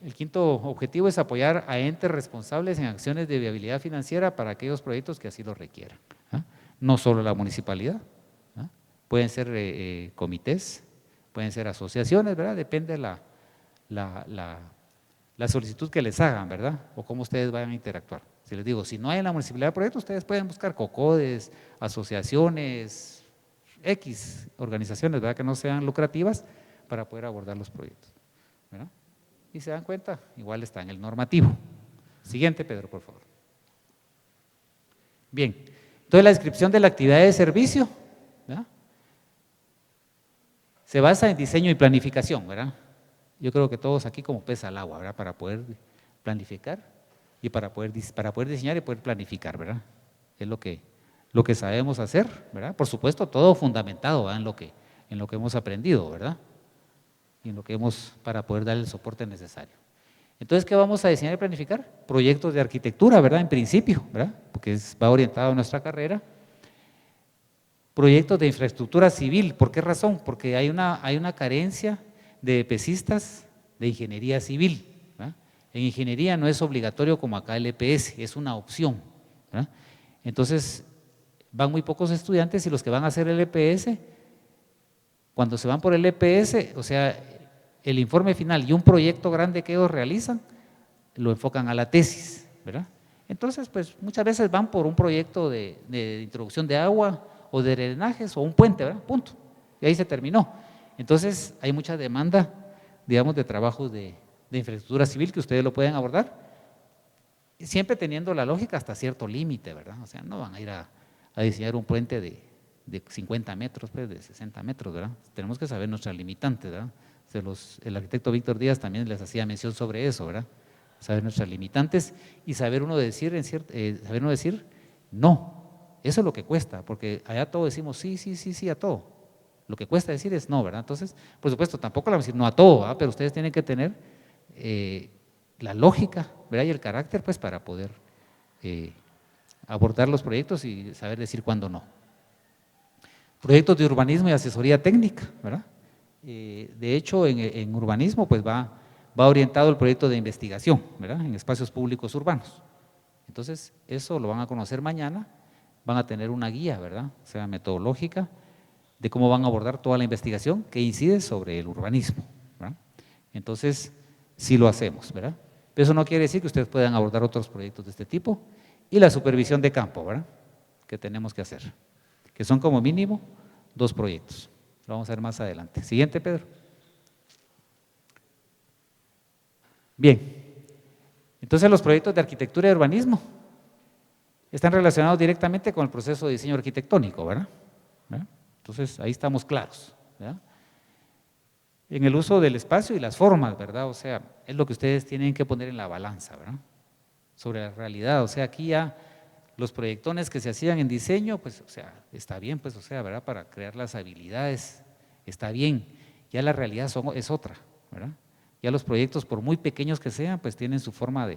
el quinto objetivo es apoyar a entes responsables en acciones de viabilidad financiera para aquellos proyectos que así lo requieran. No solo la municipalidad, pueden ser comités, pueden ser asociaciones, ¿verdad? Depende la solicitud que les hagan, ¿verdad? O cómo ustedes vayan a interactuar. Si les digo, si no hay en la municipalidad proyectos, ustedes pueden buscar COCODES, asociaciones, X organizaciones, ¿verdad? Que no sean lucrativas para poder abordar los proyectos, ¿verdad? Y se dan cuenta, igual está en el normativo. Siguiente, Pedro, por favor. Bien, entonces la descripción de la actividad de servicio, ¿verdad? Se basa en diseño y planificación, ¿verdad? Yo creo que todos aquí como pesa al agua, ¿verdad? Para poder planificar y para poder diseñar y poder planificar, ¿verdad? Es lo que sabemos hacer, ¿verdad? Por supuesto, todo fundamentado, ¿verdad? En lo que hemos aprendido, ¿verdad? Y en lo que para poder dar el soporte necesario. Entonces, ¿qué vamos a diseñar y planificar? Proyectos de arquitectura, ¿verdad? En principio, ¿verdad? Porque va orientado a nuestra carrera. Proyectos de infraestructura civil, ¿por qué razón? Porque hay una carencia de EPCistas de ingeniería civil, ¿verdad? En ingeniería no es obligatorio como acá el EPS, es una opción, ¿verdad? Entonces, van muy pocos estudiantes y los que van a hacer el EPS, cuando se van por el EPS, o sea, el informe final y un proyecto grande que ellos realizan, lo enfocan a la tesis, ¿verdad? Entonces, pues muchas veces van por un proyecto de introducción de agua o de drenajes o un puente, ¿verdad? Punto. Y ahí se terminó. Entonces, hay mucha demanda, digamos, de trabajos de infraestructura civil que ustedes lo pueden abordar, siempre teniendo la lógica hasta cierto límite, ¿verdad? O sea, no van a ir a diseñar un puente de 50 metros, pues, de 60 metros, ¿verdad? Tenemos que saber nuestras limitantes, ¿verdad? El arquitecto Víctor Díaz también les hacía mención sobre eso, ¿verdad? Saber nuestras limitantes y saber uno decir no. Eso es lo que cuesta, porque allá todos decimos sí a todo. Lo que cuesta decir es no, ¿verdad? Entonces, por supuesto, tampoco le vamos a decir no a todo, ¿verdad? Pero ustedes tienen que tener la lógica, ¿verdad? Y el carácter, pues, para poder abordar los proyectos y saber decir cuándo no. Proyectos de urbanismo y asesoría técnica, ¿verdad? De hecho, en urbanismo, pues, va orientado el proyecto de investigación, ¿verdad? En espacios públicos urbanos. Entonces, eso lo van a conocer mañana, van a tener una guía, ¿verdad? O sea, metodológica, de cómo van a abordar toda la investigación que incide sobre el urbanismo, ¿verdad? Entonces, sí lo hacemos, ¿verdad? Pero eso no quiere decir que ustedes puedan abordar otros proyectos de este tipo, y la supervisión de campo, ¿verdad? Que tenemos que hacer, que son como mínimo 2 proyectos. Lo vamos a ver más adelante. Siguiente, Pedro. Bien, entonces los proyectos de arquitectura y urbanismo están relacionados directamente con el proceso de diseño arquitectónico, ¿verdad? Entonces, ahí estamos claros, ¿verdad? En el uso del espacio y las formas, ¿verdad? O sea, es lo que ustedes tienen que poner en la balanza, ¿verdad? Sobre la realidad, o sea, aquí ya los proyectones que se hacían en diseño, pues, o sea, está bien, pues, o sea, ¿verdad? Para crear las habilidades, está bien, ya la realidad es otra, ¿verdad? Ya los proyectos, por muy pequeños que sean, pues tienen su forma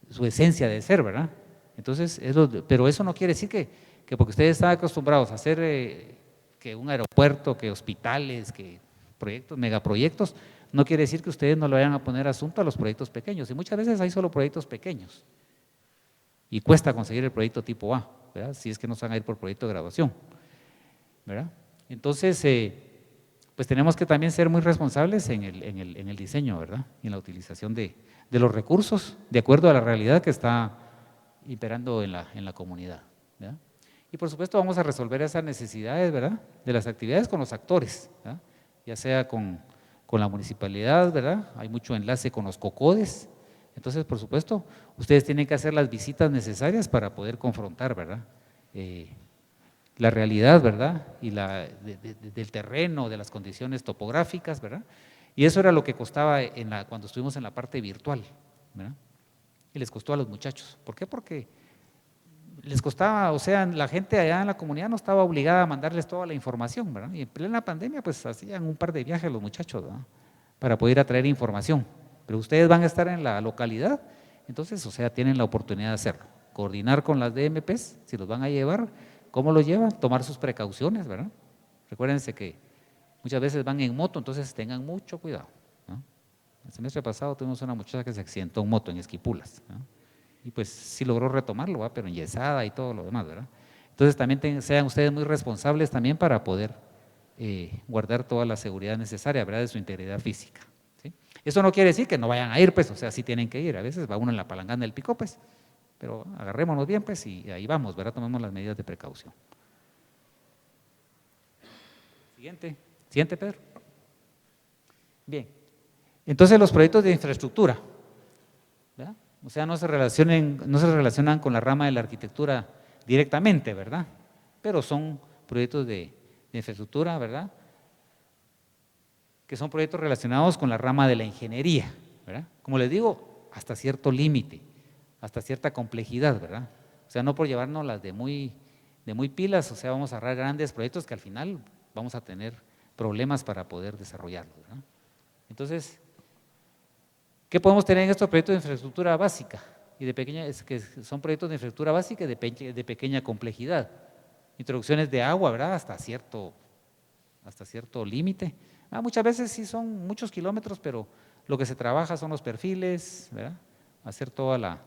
su esencia de ser, ¿verdad? Entonces, pero eso no quiere decir que porque ustedes están acostumbrados a hacer que un aeropuerto, que hospitales, que proyectos, megaproyectos, no quiere decir que ustedes no le vayan a poner asunto a los proyectos pequeños, y muchas veces hay solo proyectos pequeños, y cuesta conseguir el proyecto tipo A, ¿verdad? Si es que no se van a ir por proyecto de graduación, ¿verdad? Entonces, pues tenemos que también ser muy responsables en el diseño, ¿verdad? Y en la utilización de los recursos de acuerdo a la realidad que está imperando en la comunidad, ¿verdad? Y por supuesto vamos a resolver esas necesidades, ¿verdad? De las actividades con los actores, ¿verdad? Ya sea con la municipalidad, ¿verdad? Hay mucho enlace con los COCODES. Entonces, por supuesto, ustedes tienen que hacer las visitas necesarias para poder confrontar, ¿verdad? La realidad, ¿verdad? Y del terreno, de las condiciones topográficas, ¿verdad? Y eso era lo que costaba cuando estuvimos en la parte virtual, ¿verdad? Y les costó a los muchachos. ¿Por qué? Porque les costaba, o sea, la gente allá en la comunidad no estaba obligada a mandarles toda la información, ¿verdad? Y en plena pandemia, pues hacían un par de viajes los muchachos, ¿verdad? Para poder atraer información. Pero ustedes van a estar en la localidad, entonces, o sea, tienen la oportunidad de hacerlo. Coordinar con las DMPs, si los van a llevar, ¿cómo lo llevan? Tomar sus precauciones, ¿verdad? Recuérdense que muchas veces van en moto, entonces tengan mucho cuidado, ¿no? El semestre pasado tuvimos una muchacha que se accidentó en moto en Esquipulas, ¿no? Y pues sí logró retomarlo, ¿va? Pero enyesada y todo lo demás, ¿verdad? Entonces también sean ustedes muy responsables también para poder guardar toda la seguridad necesaria, ¿verdad? De su integridad física, ¿sí? Eso no quiere decir que no vayan a ir, pues, o sea, sí tienen que ir, a veces va uno en la palangana del pico, pues, pero agarrémonos bien, pues, y ahí vamos, ¿verdad? Tomemos las medidas de precaución. Siguiente, Pedro. Bien, entonces los proyectos de infraestructura, ¿verdad? O sea, no se relacionan con la rama de la arquitectura directamente, ¿verdad? Pero son proyectos de infraestructura, ¿verdad? Que son proyectos relacionados con la rama de la ingeniería, ¿verdad? Como les digo, hasta cierto límite, hasta cierta complejidad, ¿verdad? O sea, no por llevarnos las de muy pilas, o sea, vamos a agarrar grandes proyectos que al final vamos a tener problemas para poder desarrollarlos, ¿verdad? Entonces, ¿qué podemos tener en estos proyectos de infraestructura básica y de pequeña? Es que son proyectos de infraestructura básica y de pequeña complejidad. Introducciones de agua, ¿verdad? Hasta cierto límite. Muchas veces sí son muchos kilómetros, pero lo que se trabaja son los perfiles, ¿verdad? Hacer toda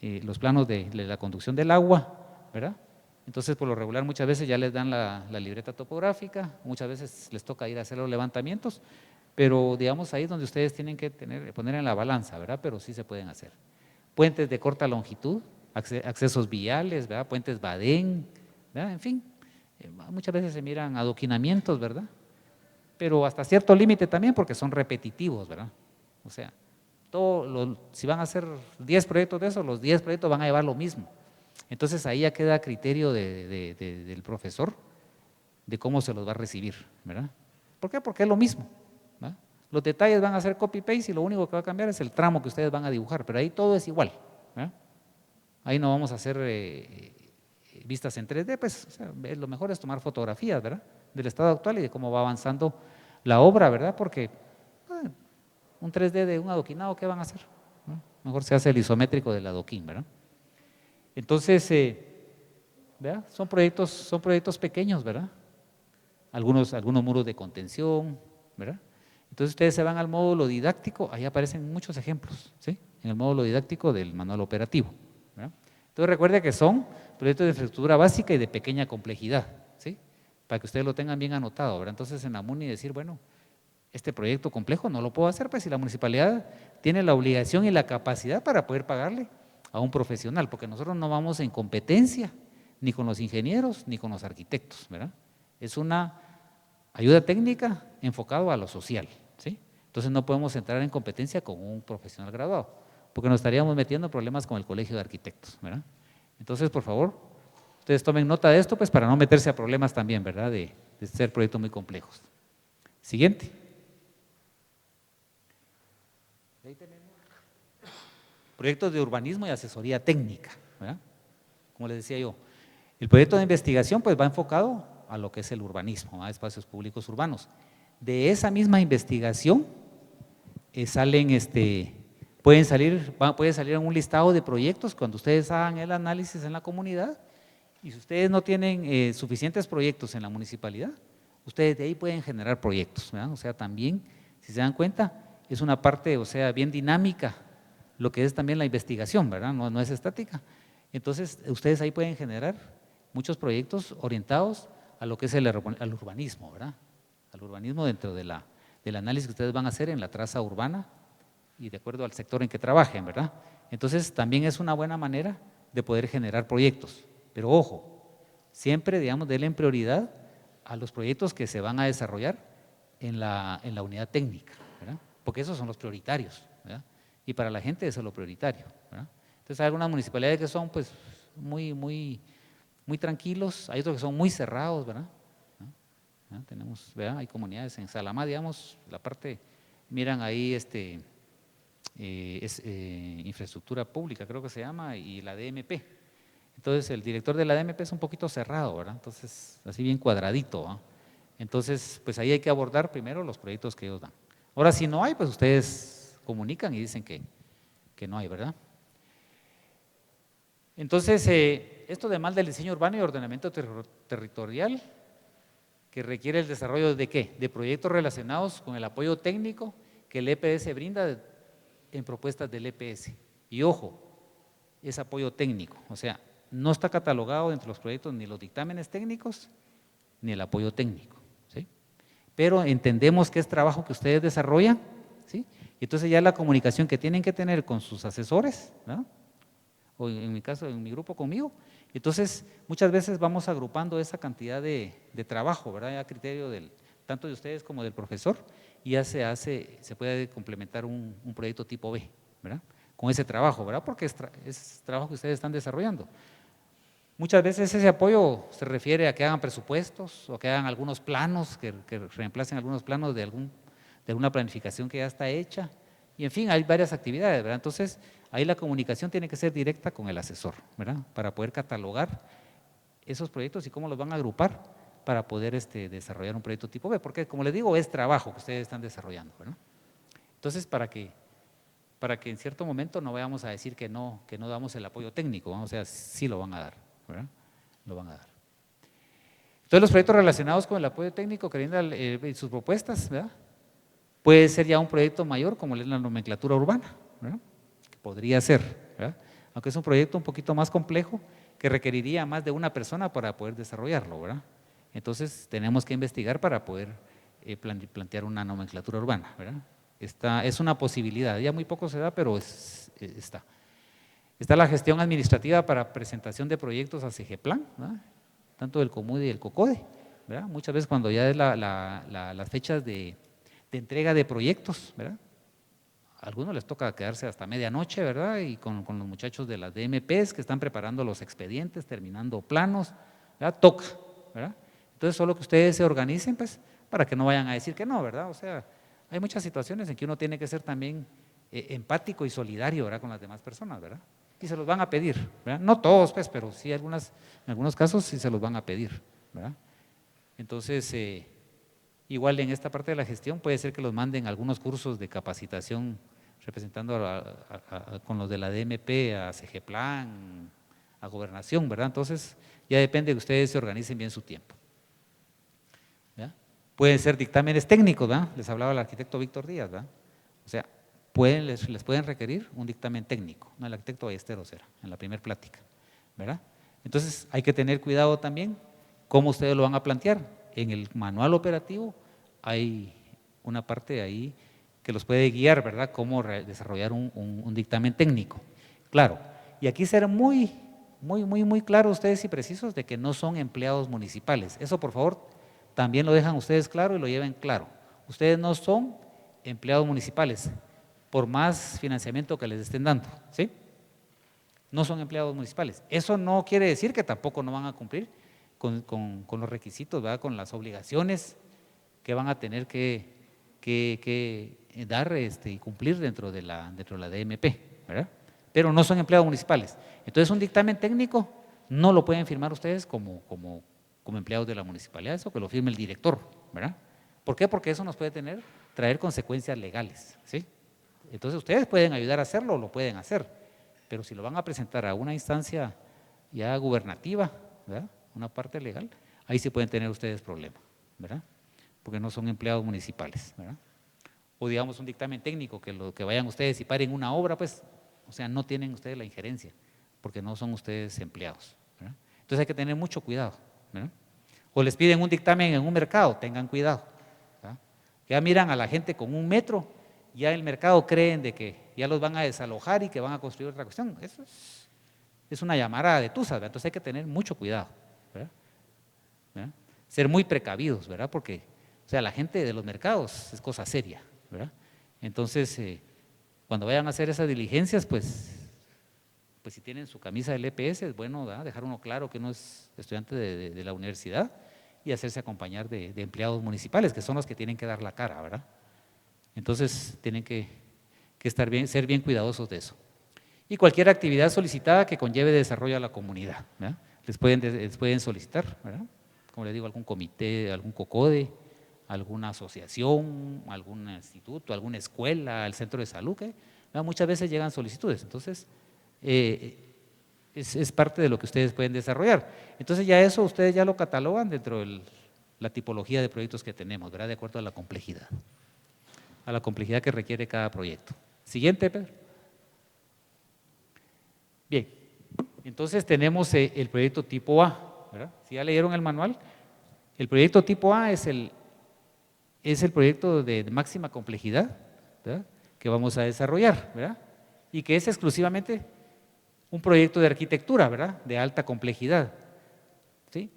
los planos de la conducción del agua, ¿verdad? Entonces, por lo regular, muchas veces ya les dan la libreta topográfica, muchas veces les toca ir a hacer los levantamientos, pero digamos ahí es donde ustedes tienen que poner en la balanza, ¿verdad? Pero sí se pueden hacer. Puentes de corta longitud, accesos viales, ¿verdad? Puentes badén, ¿verdad? En fin, muchas veces se miran adoquinamientos, ¿verdad? Pero hasta cierto límite también porque son repetitivos, ¿verdad? O sea, si van a hacer 10 proyectos de esos, los 10 proyectos van a llevar lo mismo. Entonces ahí ya queda a criterio del profesor de cómo se los va a recibir, ¿verdad? ¿Por qué? Porque es lo mismo, ¿verdad? Los detalles van a ser copy-paste y lo único que va a cambiar es el tramo que ustedes van a dibujar, pero ahí todo es igual, ¿verdad? Ahí no vamos a hacer vistas en 3D, pues o sea, lo mejor es tomar fotografías, ¿verdad? Del estado actual y de cómo va avanzando la obra, ¿verdad? Porque un 3D de un adoquinado, ¿qué van a hacer? ¿No? Mejor se hace el isométrico del adoquín, ¿verdad? Entonces, ¿verdad? Son proyectos pequeños, ¿verdad? Algunos muros de contención, ¿verdad? Entonces ustedes se van al módulo didáctico, ahí aparecen muchos ejemplos, ¿sí? En el módulo didáctico del manual operativo, ¿verdad? Entonces recuerde que son proyectos de infraestructura básica y de pequeña complejidad, ¿sí? Para que ustedes lo tengan bien anotado, ¿verdad? Entonces en la MUNI decir, bueno, este proyecto complejo no lo puedo hacer, pues si la municipalidad tiene la obligación y la capacidad para poder pagarle a un profesional, porque nosotros no vamos en competencia ni con los ingenieros ni con los arquitectos, ¿verdad? Es una ayuda técnica enfocada a lo social, ¿sí? Entonces no podemos entrar en competencia con un profesional graduado, porque nos estaríamos metiendo en problemas con el colegio de arquitectos, ¿verdad? Entonces, por favor, ustedes tomen nota de esto, pues para no meterse a problemas también, ¿verdad? De ser proyectos muy complejos. Siguiente. Ahí tenemos proyectos de urbanismo y asesoría técnica, ¿verdad? Como les decía yo, el proyecto de investigación pues va enfocado a lo que es el urbanismo, a espacios públicos urbanos. De esa misma investigación puede salir un listado de proyectos cuando ustedes hagan el análisis en la comunidad, y si ustedes no tienen suficientes proyectos en la municipalidad, ustedes de ahí pueden generar proyectos, ¿verdad? O sea, también, si se dan cuenta, es una parte, o sea, bien dinámica, lo que es también la investigación, ¿verdad? No es estática. Entonces, ustedes ahí pueden generar muchos proyectos orientados a lo que es al urbanismo, ¿verdad? Al urbanismo dentro del análisis que ustedes van a hacer en la traza urbana y de acuerdo al sector en que trabajen, ¿verdad? Entonces, también es una buena manera de poder generar proyectos. Pero ojo, siempre, digamos, denle prioridad a los proyectos que se van a desarrollar en la unidad técnica, ¿verdad? Porque esos son los prioritarios, ¿verdad? Y para la gente eso es lo prioritario, ¿verdad? Entonces hay algunas municipalidades que son pues muy tranquilos, hay otros que son muy cerrados, ¿verdad? ¿verdad? Tenemos, ¿verdad? Hay comunidades en Salamá, digamos, la parte, miran ahí infraestructura pública, creo que se llama, y la DMP. Entonces el director de la DMP es un poquito cerrado, ¿verdad? Entonces, así bien cuadradito, ¿verdad? Entonces, pues ahí hay que abordar primero los proyectos que ellos dan. Ahora, si no hay, pues ustedes comunican y dicen que no hay, ¿verdad? Entonces, esto además del diseño urbano y ordenamiento territorial, que requiere el desarrollo de ¿qué? De proyectos relacionados con el apoyo técnico que el EPS brinda en propuestas del EPS. Y ojo, es apoyo técnico, o sea, no está catalogado entre los proyectos ni los dictámenes técnicos ni el apoyo técnico, ¿sí? Pero entendemos que es trabajo que ustedes desarrollan, ¿sí? Y entonces ya la comunicación que tienen que tener con sus asesores, ¿no? O en mi caso, en mi grupo conmigo, entonces muchas veces vamos agrupando esa cantidad de trabajo, ¿verdad? A criterio tanto de ustedes como del profesor, y ya se puede complementar un proyecto tipo B, ¿verdad? Con ese trabajo, ¿verdad? Porque es trabajo que ustedes están desarrollando. Muchas veces ese apoyo se refiere a que hagan presupuestos o que hagan algunos planos, que reemplacen algunos planos de alguna planificación que ya está hecha, y en fin, hay varias actividades, ¿verdad? Entonces, ahí la comunicación tiene que ser directa con el asesor, ¿verdad? Para poder catalogar esos proyectos y cómo los van a agrupar para poder desarrollar un proyecto tipo B, porque como les digo, es trabajo que ustedes están desarrollando, ¿verdad? Entonces, para que en cierto momento no vayamos a decir que no damos el apoyo técnico, ¿no? O sea, sí lo van a dar, ¿verdad? Lo van a dar. Entonces, los proyectos relacionados con el apoyo técnico que brindan sus propuestas, ¿verdad? Puede ser ya un proyecto mayor, como es la nomenclatura urbana, ¿verdad? Que podría ser, ¿verdad? Aunque es un proyecto un poquito más complejo, que requeriría más de una persona para poder desarrollarlo, ¿verdad? Entonces, tenemos que investigar para poder plantear una nomenclatura urbana, ¿verdad? Es una posibilidad, ya muy poco se da, pero está. Está la gestión administrativa para presentación de proyectos a CEGEPLAN, ¿verdad? Tanto del COMUDE y el COCODE, ¿verdad? Muchas veces cuando ya es las fechas de entrega de proyectos, ¿verdad? A algunos les toca quedarse hasta medianoche, ¿verdad? Y con los muchachos de las DMPs que están preparando los expedientes, terminando planos, ¿verdad? Toca, ¿verdad? Entonces, solo que ustedes se organicen, pues, para que no vayan a decir que no, ¿verdad? O sea, hay muchas situaciones en que uno tiene que ser también empático y solidario, ¿verdad? Con las demás personas, ¿verdad? Y se los van a pedir, ¿verdad? No todos, pues, pero sí en algunos casos sí se los van a pedir, ¿verdad? Entonces, igual en esta parte de la gestión puede ser que los manden algunos cursos de capacitación representando con los de la DMP, a CEGEPLAN, a Gobernación, ¿verdad? Entonces, ya depende de que ustedes se organicen bien su tiempo. ¿Verdad? Pueden ser dictámenes técnicos, ¿verdad? Les hablaba el arquitecto Víctor Díaz, ¿verdad? O sea, les pueden requerir un dictamen técnico, no el arquitecto Ballesteros era, en la primera plática, ¿verdad? Entonces, hay que tener cuidado también cómo ustedes lo van a plantear. En el manual operativo hay una parte ahí que los puede guiar, ¿verdad? Cómo desarrollar un dictamen técnico. Claro, y aquí ser muy claros ustedes y precisos de que no son empleados municipales. Eso, por favor, también lo dejan ustedes claro y lo lleven claro. Ustedes no son empleados municipales, por más financiamiento que les estén dando, ¿sí? No son empleados municipales. Eso no quiere decir que tampoco no van a cumplir con los requisitos, ¿verdad? Con las obligaciones que van a tener que dar y cumplir dentro de la DMP, ¿verdad? Pero no son empleados municipales. Entonces, un dictamen técnico no lo pueden firmar ustedes como empleados de la municipalidad, eso que lo firme el director, ¿verdad? ¿Por qué? Porque eso nos puede traer consecuencias legales, ¿sí? Entonces, ustedes pueden ayudar a hacerlo, lo pueden hacer, pero si lo van a presentar a una instancia ya gubernativa, ¿verdad? Una parte legal, ahí sí pueden tener ustedes problemas, ¿verdad? Porque no son empleados municipales, ¿verdad? O digamos un dictamen técnico, que vayan ustedes y paren una obra, pues, o sea, no tienen ustedes la injerencia, porque no son ustedes empleados, ¿verdad? Entonces hay que tener mucho cuidado, ¿verdad? O les piden un dictamen en un mercado, tengan cuidado, ¿verdad? Ya miran a la gente con 1 metro, ya el mercado creen de que ya los van a desalojar y que van a construir otra cuestión. Eso es una llamarada de tuzas, ¿verdad? Entonces hay que tener mucho cuidado, ¿verdad? ¿verdad? Ser muy precavidos, ¿verdad? Porque, o sea, la gente de los mercados es cosa seria, ¿verdad? Entonces, cuando vayan a hacer esas diligencias, pues si tienen su camisa del EPS, es bueno, ¿verdad? Dejar uno claro que uno es estudiante de la universidad y hacerse acompañar de empleados municipales, que son los que tienen que dar la cara, ¿verdad? Entonces, tienen que ser bien cuidadosos de eso. Y cualquier actividad solicitada que conlleve desarrollo a la comunidad, ¿verdad? Les pueden solicitar, ¿verdad? Como les digo, algún comité, algún COCODE, alguna asociación, algún instituto, alguna escuela, el centro de salud, ¿verdad? Muchas veces llegan solicitudes, entonces es parte de lo que ustedes pueden desarrollar. Entonces ya eso ustedes ya lo catalogan dentro de la tipología de proyectos que tenemos, ¿verdad? De acuerdo a la complejidad. a la complejidad que requiere cada proyecto. Siguiente, Pedro. Bien, entonces tenemos el proyecto tipo A, ¿verdad? Si ya leyeron el manual, el proyecto tipo A es el proyecto de máxima complejidad, ¿verdad?, que vamos a desarrollar, ¿verdad?, y que es exclusivamente un proyecto de arquitectura, ¿verdad?, de alta complejidad, ¿sí?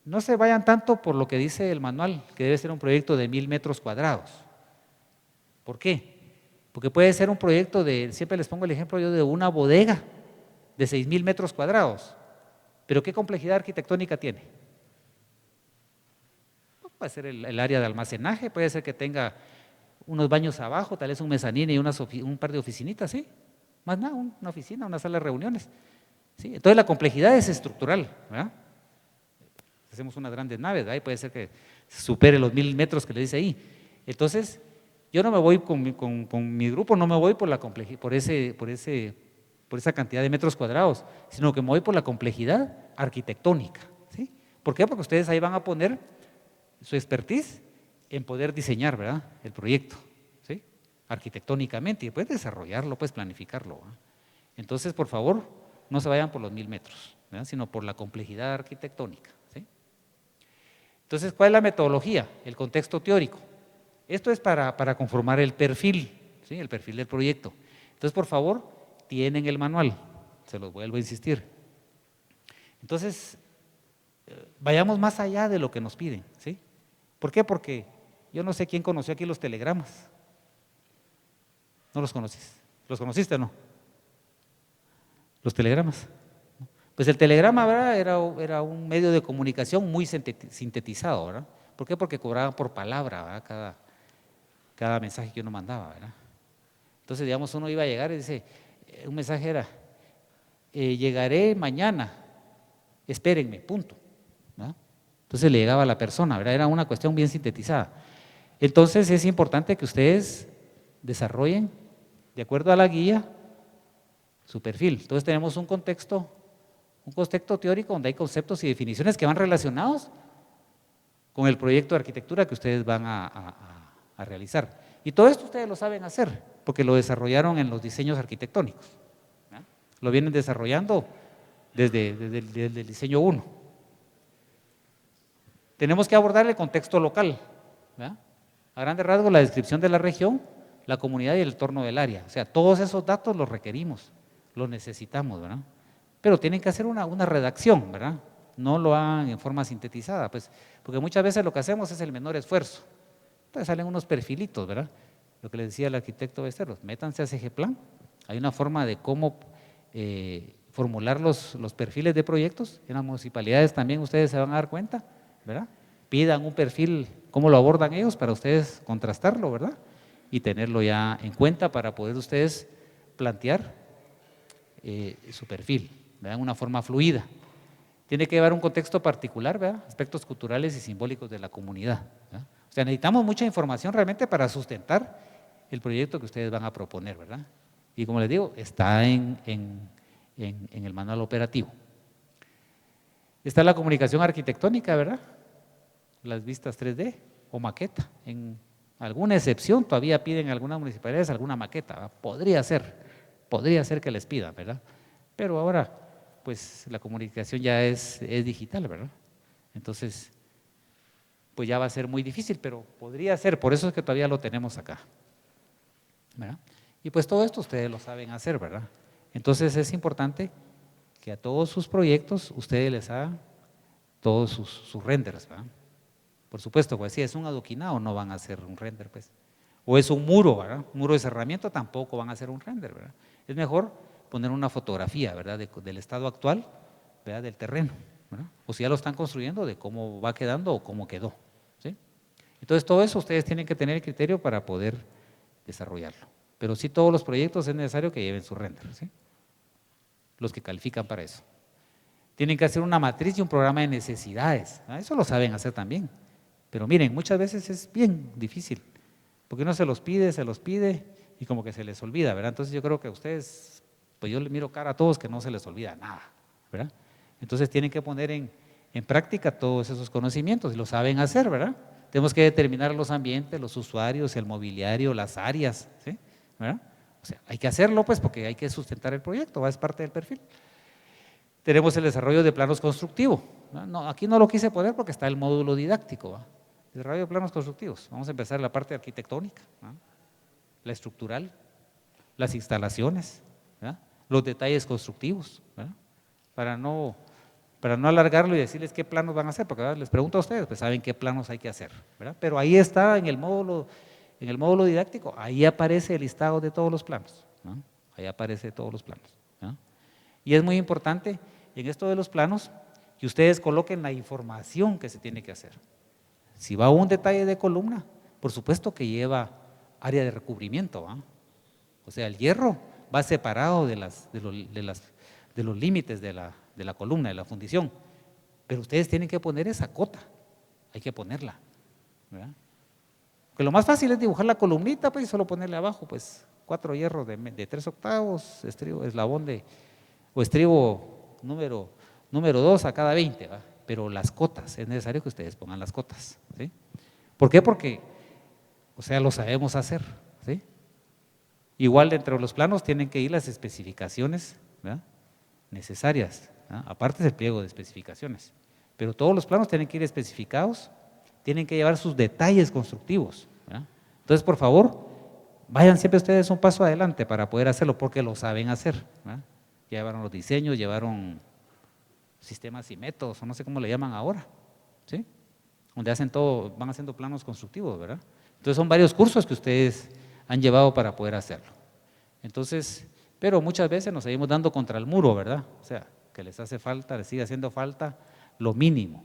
No se vayan tanto por lo que dice el manual, que debe ser un proyecto de 1000 metros cuadrados. ¿Por qué? Porque puede ser un proyecto de, siempre les pongo el ejemplo yo, de una bodega de 6000 metros cuadrados, pero ¿qué complejidad arquitectónica tiene? Puede ser el área de almacenaje, puede ser que tenga unos baños abajo, tal vez un mezanín y un par de oficinitas, ¿sí? Más nada, una oficina, una sala de reuniones, ¿sí? Entonces la complejidad es estructural, ¿verdad? Hacemos unas grandes naves, ¿verdad? Y puede ser que supere los 1000 metros que le dice ahí. Entonces, yo no me voy con mi grupo, no me voy por la complejidad, por esa cantidad de metros cuadrados, sino que me voy por la complejidad arquitectónica, ¿sí? ¿Por qué? Porque ustedes ahí van a poner su expertise en poder diseñar, ¿verdad?, el proyecto, ¿sí?, arquitectónicamente, y después desarrollarlo, pues planificarlo, ¿verdad? Entonces, por favor, no se vayan por los 1000 metros, ¿verdad?, sino por la complejidad arquitectónica, ¿sí? Entonces, ¿cuál es la metodología? El contexto teórico. Esto es para conformar el perfil, ¿sí?, el perfil del proyecto. Entonces, por favor, tienen el manual, se los vuelvo a insistir. Entonces, vayamos más allá de lo que nos piden, ¿sí? ¿Por qué? Porque yo no sé quién conoció aquí los telegramas. ¿No los conoces? ¿Los conociste o no? Los telegramas. Pues el telegrama, ¿verdad?, era un medio de comunicación muy sintetizado, ¿verdad? ¿Por qué? Porque cobraban por palabra, ¿verdad?, cada mensaje que uno mandaba, ¿verdad? Entonces, digamos, uno iba a llegar y dice, un mensaje era, llegaré mañana, espérenme, punto, ¿verdad? Entonces le llegaba a la persona, ¿verdad? Era una cuestión bien sintetizada. Entonces es importante que ustedes desarrollen, de acuerdo a la guía, su perfil. Entonces tenemos un contexto teórico donde hay conceptos y definiciones que van relacionados con el proyecto de arquitectura que ustedes van a realizar. Y todo esto ustedes lo saben hacer, porque lo desarrollaron en los diseños arquitectónicos, ¿verdad? Lo vienen desarrollando desde el diseño 1. Tenemos que abordar el contexto local, ¿verdad? A grandes rasgos, la descripción de la región, la comunidad y el entorno del área. O sea, todos esos datos los requerimos, los necesitamos, ¿verdad? Pero tienen que hacer una redacción, ¿verdad? No lo hagan en forma sintetizada, pues, porque muchas veces lo que hacemos es el menor esfuerzo. Entonces salen unos perfilitos, ¿verdad? Lo que le decía el arquitecto Besteros, métanse a CGPlan. Hay una forma de cómo formular los perfiles de proyectos. En las municipalidades también ustedes se van a dar cuenta, ¿verdad? Pidan un perfil, cómo lo abordan ellos para ustedes contrastarlo, ¿verdad? Y tenerlo ya en cuenta para poder ustedes plantear su perfil, ¿verdad?, en una forma fluida. Tiene que llevar un contexto particular, ¿verdad?, aspectos culturales y simbólicos de la comunidad, ¿verdad? O sea, necesitamos mucha información realmente para sustentar el proyecto que ustedes van a proponer, ¿verdad? Y como les digo, está en el manual operativo. Está la comunicación arquitectónica, ¿verdad?, las vistas 3D o maqueta. En alguna excepción todavía piden algunas municipalidades alguna maqueta, ¿verdad? Podría ser que les pidan, ¿verdad? Pero ahora, pues la comunicación ya es digital, ¿verdad? Entonces, pues ya va a ser muy difícil, pero podría ser, por eso es que todavía lo tenemos acá, ¿verdad? Y pues todo esto ustedes lo saben hacer, ¿verdad? Entonces es importante que a todos sus proyectos ustedes les hagan todos sus renders, ¿verdad? Por supuesto, pues si es un adoquinado no van a hacer un render, pues. O es un muro, ¿verdad? Un muro de cerramiento tampoco van a hacer un render, ¿verdad? Es mejor poner una fotografía, ¿verdad?, del estado actual, ¿verdad?, del terreno, ¿verdad? O si ya lo están construyendo, de cómo va quedando o cómo quedó, ¿sí? Entonces todo eso ustedes tienen que tener el criterio para poder desarrollarlo. Pero sí, todos los proyectos es necesario que lleven su render, ¿sí?, los que califican para eso. Tienen que hacer una matriz y un programa de necesidades, ¿verdad? Eso lo saben hacer también. Pero miren, muchas veces es bien difícil, porque uno se los pide y como que se les olvida, ¿verdad? Entonces yo creo que a ustedes, pues yo les miro cara a todos que no se les olvida nada, ¿verdad? Entonces tienen que poner en práctica todos esos conocimientos y lo saben hacer, ¿verdad? Tenemos que determinar los ambientes, los usuarios, el mobiliario, las áreas, ¿sí? ¿Verdad? O sea, hay que hacerlo pues porque hay que sustentar el proyecto, es parte del perfil. Tenemos el desarrollo de planos constructivos. No, aquí no lo quise poner porque está el módulo didáctico. ¿Va? Desarrollo de planos constructivos. Vamos a empezar la parte arquitectónica, ¿va? La estructural, las instalaciones, ¿va? Los detalles constructivos, ¿va? Para no alargarlo y decirles qué planos van a hacer, porque ¿verdad? Les pregunto a ustedes, pues saben qué planos hay que hacer, ¿verdad? Pero ahí está en el módulo didáctico, ahí aparece el listado de todos los planos, ¿no? Ahí aparece todos los planos, ¿no? Y es muy importante en esto de los planos que ustedes coloquen la información que se tiene que hacer. Si va un detalle de columna, por supuesto que lleva área de recubrimiento, ¿va? O sea, el hierro va separado de los límites de la columna, de la fundición, pero ustedes tienen que poner esa cota, hay que ponerla, ¿verdad? Porque lo más fácil es dibujar la columnita, pues, y solo ponerle abajo, pues, 4 hierros de 3/8, estribo, eslabón o estribo número 2 a cada 20, ¿va? Pero las cotas, es necesario que ustedes pongan las cotas, ¿sí? ¿Por qué? Porque, o sea, lo sabemos hacer, ¿sí? Igual dentro de los planos tienen que ir las especificaciones, ¿verdad? Necesarias, ¿verdad? Aparte del pliego de especificaciones, pero todos los planos tienen que ir especificados, tienen que llevar sus detalles constructivos, ¿verdad? Entonces, por favor, vayan siempre ustedes un paso adelante para poder hacerlo, porque lo saben hacer, ¿verdad? Ya llevaron los diseños, llevaron sistemas y métodos, o no sé cómo le llaman ahora, ¿sí? Donde hacen todo, van haciendo planos constructivos, ¿verdad? Entonces son varios cursos que ustedes han llevado para poder hacerlo. Entonces, pero muchas veces nos seguimos dando contra el muro, ¿verdad? O sea, que les hace falta, les sigue haciendo falta lo mínimo.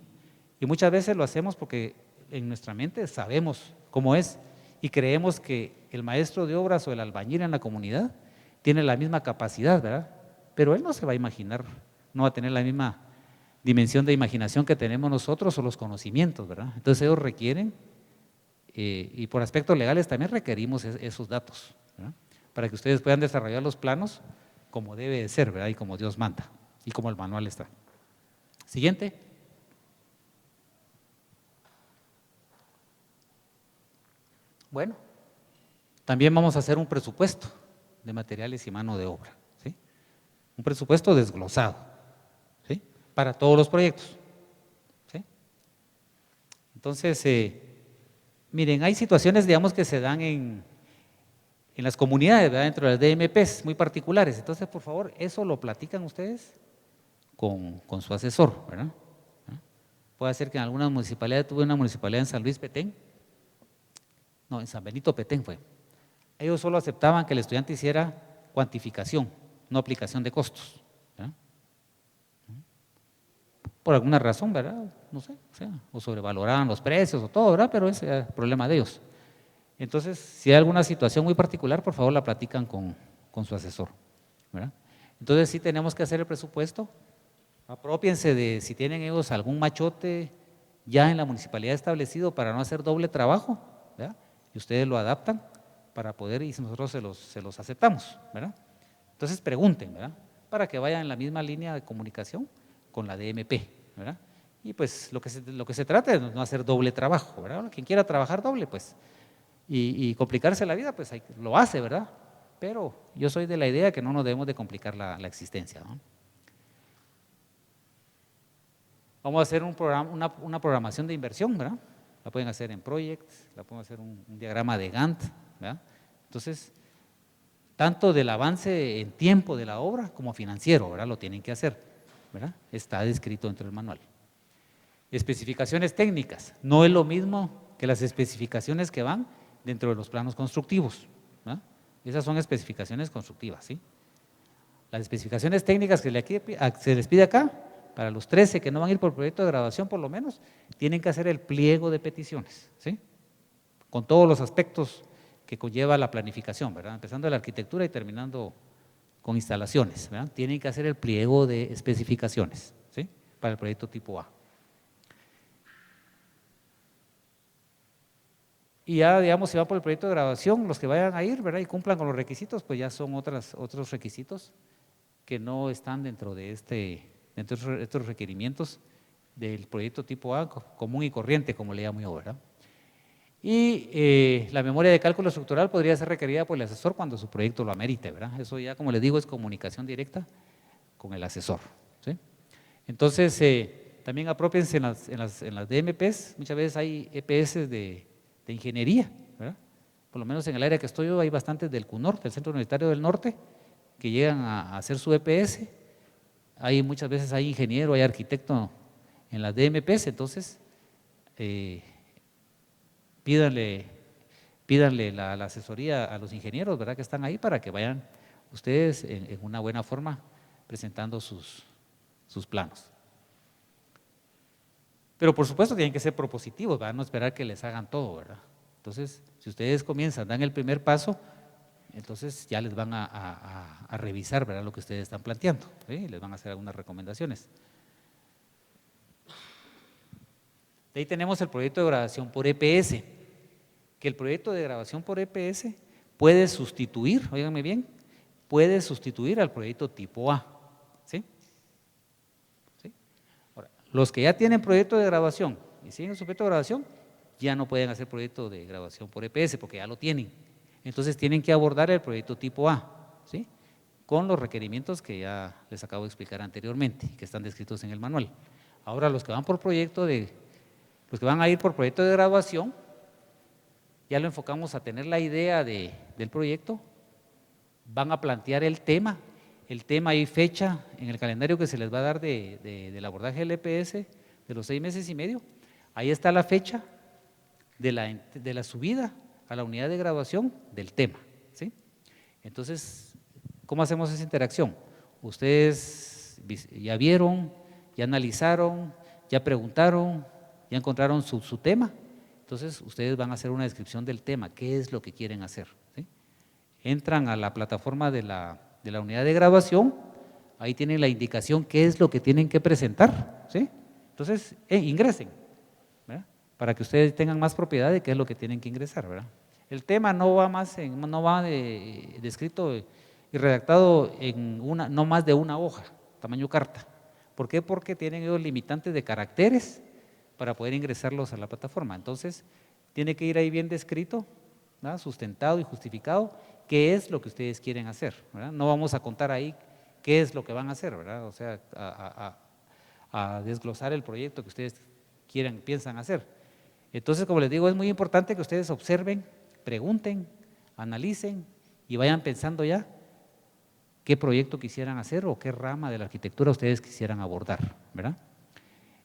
Y muchas veces lo hacemos porque en nuestra mente sabemos cómo es y creemos que el maestro de obras o el albañil en la comunidad tiene la misma capacidad, ¿verdad? Pero él no se va a imaginar, no va a tener la misma dimensión de imaginación que tenemos nosotros o los conocimientos, ¿verdad? Entonces ellos requieren, y por aspectos legales también requerimos esos datos, ¿verdad? Para que ustedes puedan desarrollar los planos como debe de ser, ¿verdad? Y como Dios manda, y como el manual está. Siguiente. Bueno, también vamos a hacer un presupuesto de materiales y mano de obra, ¿sí? Un presupuesto desglosado, ¿sí? Para todos los proyectos, ¿sí? Entonces, miren, hay situaciones, digamos, que se dan en las comunidades, ¿verdad? Dentro de las DMPs muy particulares. Entonces, por favor, eso lo platican ustedes con su asesor, ¿verdad? Puede ser que en algunas municipalidades, tuve una municipalidad en San Luis Petén, no, en San Benito Petén fue. Ellos solo aceptaban que el estudiante hiciera cuantificación, no aplicación de costos, ¿verdad? Por alguna razón, ¿verdad? No sé, o sea, o sobrevaloraban los precios o todo, ¿verdad? Pero ese es el problema de ellos. Entonces, si hay alguna situación muy particular, por favor la platican con su asesor, ¿verdad? Entonces, sí tenemos que hacer el presupuesto. Apropiense de si tienen ellos algún machote ya en la municipalidad establecido para no hacer doble trabajo, ¿verdad? Y ustedes lo adaptan para poder, y nosotros se los aceptamos, ¿verdad? Entonces pregunten, ¿verdad? Para que vayan en la misma línea de comunicación con la DMP, ¿verdad? Y pues lo que se trata es no hacer doble trabajo, ¿verdad? Quien quiera trabajar doble, pues, y complicarse la vida, pues lo hace, ¿verdad? Pero yo soy de la idea que no nos debemos de complicar la existencia, ¿no? Vamos a hacer un programa, una programación de inversión, ¿verdad? La pueden hacer en Projects, la pueden hacer un diagrama de Gantt, ¿verdad? Entonces, tanto del avance en tiempo de la obra como financiero, ¿verdad? Lo tienen que hacer, ¿verdad? Está descrito dentro del manual. Especificaciones técnicas, no es lo mismo que las especificaciones que van dentro de los planos constructivos, ¿verdad? Esas son especificaciones constructivas, ¿sí? Las especificaciones técnicas que se les pide acá, para los 13 que no van a ir por proyecto de graduación por lo menos, tienen que hacer el pliego de peticiones, ¿sí? Con todos los aspectos que conlleva la planificación, ¿verdad? Empezando de la arquitectura y terminando con instalaciones, ¿verdad? Tienen que hacer el pliego de especificaciones, ¿sí? Para el proyecto tipo A. Y ya, digamos, si va por el proyecto de graduación, los que vayan a ir, ¿verdad? Y cumplan con los requisitos, pues ya son otros requisitos que no están dentro de estos requerimientos del proyecto tipo A, común y corriente, como le llamo yo, ¿verdad? Y la memoria de cálculo estructural podría ser requerida por el asesor cuando su proyecto lo amerite, ¿verdad? Eso ya, como les digo, es comunicación directa con el asesor, ¿sí? Entonces, también apropiense en las DMPs, muchas veces hay EPS de ingeniería, ¿verdad? Por lo menos en el área que estoy yo hay bastantes del CUNOR, del Centro Universitario del Norte, que llegan a hacer su EPS. Muchas veces hay ingeniero, hay arquitecto en las DMPs, entonces pídanle la asesoría a los ingenieros, ¿verdad?, que están ahí, para que vayan ustedes en una buena forma presentando sus planos. Pero por supuesto tienen que ser propositivos, ¿verdad?, no esperar que les hagan todo, ¿verdad? Entonces, si ustedes comienzan, dan el primer paso, entonces ya les van a revisar, ¿verdad?, lo que ustedes están planteando, ¿sí? Les van a hacer algunas recomendaciones. De ahí tenemos el proyecto de grabación por EPS, que el proyecto de grabación por EPS puede sustituir, óiganme bien, puede sustituir al proyecto tipo A, ¿sí? ¿Sí? Ahora, los que ya tienen proyecto de grabación y siguen su proyecto de grabación, ya no pueden hacer proyecto de grabación por EPS porque ya lo tienen. Entonces tienen que abordar el proyecto tipo A, ¿sí?, con los requerimientos que ya les acabo de explicar anteriormente, que están descritos en el manual. Ahora, los que van a ir por proyecto de graduación, ya lo enfocamos a tener la idea del proyecto, van a plantear el tema y fecha en el calendario que se les va a dar del abordaje del EPS de los 6 meses y medio. Ahí está la fecha de la subida a la unidad de graduación del tema, ¿sí? Entonces, ¿cómo hacemos esa interacción? Ustedes ya vieron, ya analizaron, ya preguntaron, ya encontraron su tema. Entonces, ustedes van a hacer una descripción del tema, qué es lo que quieren hacer, ¿sí? Entran a la plataforma de la unidad de graduación, ahí tienen la indicación qué es lo que tienen que presentar, ¿sí? Entonces, ingresen, ¿verdad?, para que ustedes tengan más propiedad de qué es lo que tienen que ingresar, ¿verdad? El tema no va descrito y redactado en no más de una hoja, tamaño carta. ¿Por qué? Porque tienen ellos limitantes de caracteres para poder ingresarlos a la plataforma. Entonces, tiene que ir ahí bien descrito, ¿verdad?, sustentado y justificado qué es lo que ustedes quieren hacer, ¿verdad? No vamos a contar ahí qué es lo que van a hacer, ¿verdad? O sea, a desglosar el proyecto que ustedes piensan hacer. Entonces, como les digo, es muy importante que ustedes observen, pregunten, analicen y vayan pensando ya qué proyecto quisieran hacer o qué rama de la arquitectura ustedes quisieran abordar, ¿verdad?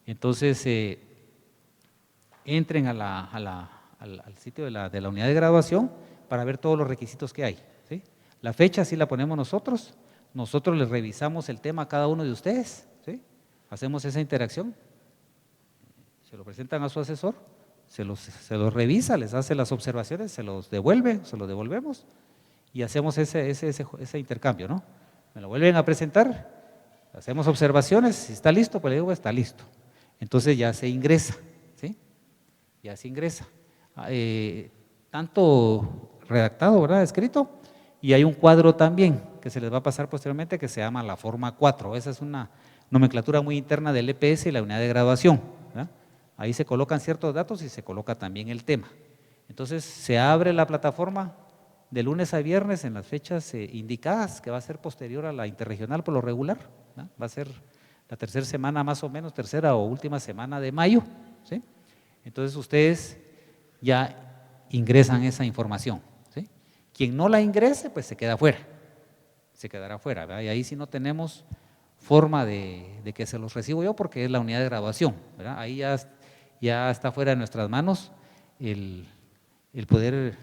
Entonces, entren al sitio de la unidad de graduación para ver todos los requisitos que hay, ¿sí? La fecha sí la ponemos nosotros les revisamos el tema a cada uno de ustedes, ¿sí? Hacemos esa interacción, se lo presentan a su asesor, se los revisa, les hace las observaciones, se los devolvemos y hacemos ese intercambio, ¿no? Me lo vuelven a presentar, hacemos observaciones, si está listo, pues le digo, está listo. Entonces ya se ingresa, ¿sí? Ya se ingresa. Tanto redactado, ¿verdad?, escrito, y hay un cuadro también que se les va a pasar posteriormente que se llama la forma 4. Esa es una nomenclatura muy interna del EPS y la unidad de graduación, ¿verdad? Ahí se colocan ciertos datos y se coloca también el tema. Entonces se abre la plataforma de lunes a viernes en las fechas indicadas, que va a ser posterior a la interregional por lo regular, ¿no? Va a ser la tercera semana más o menos, tercera o última semana de mayo, ¿sí? Entonces ustedes ya ingresan esa información, ¿sí? Quien no la ingrese, pues se queda fuera, se quedará fuera, ¿verdad? Y ahí sí no tenemos forma de que se los recibo yo porque es la unidad de graduación, ¿verdad? Ahí ya está fuera de nuestras manos el poder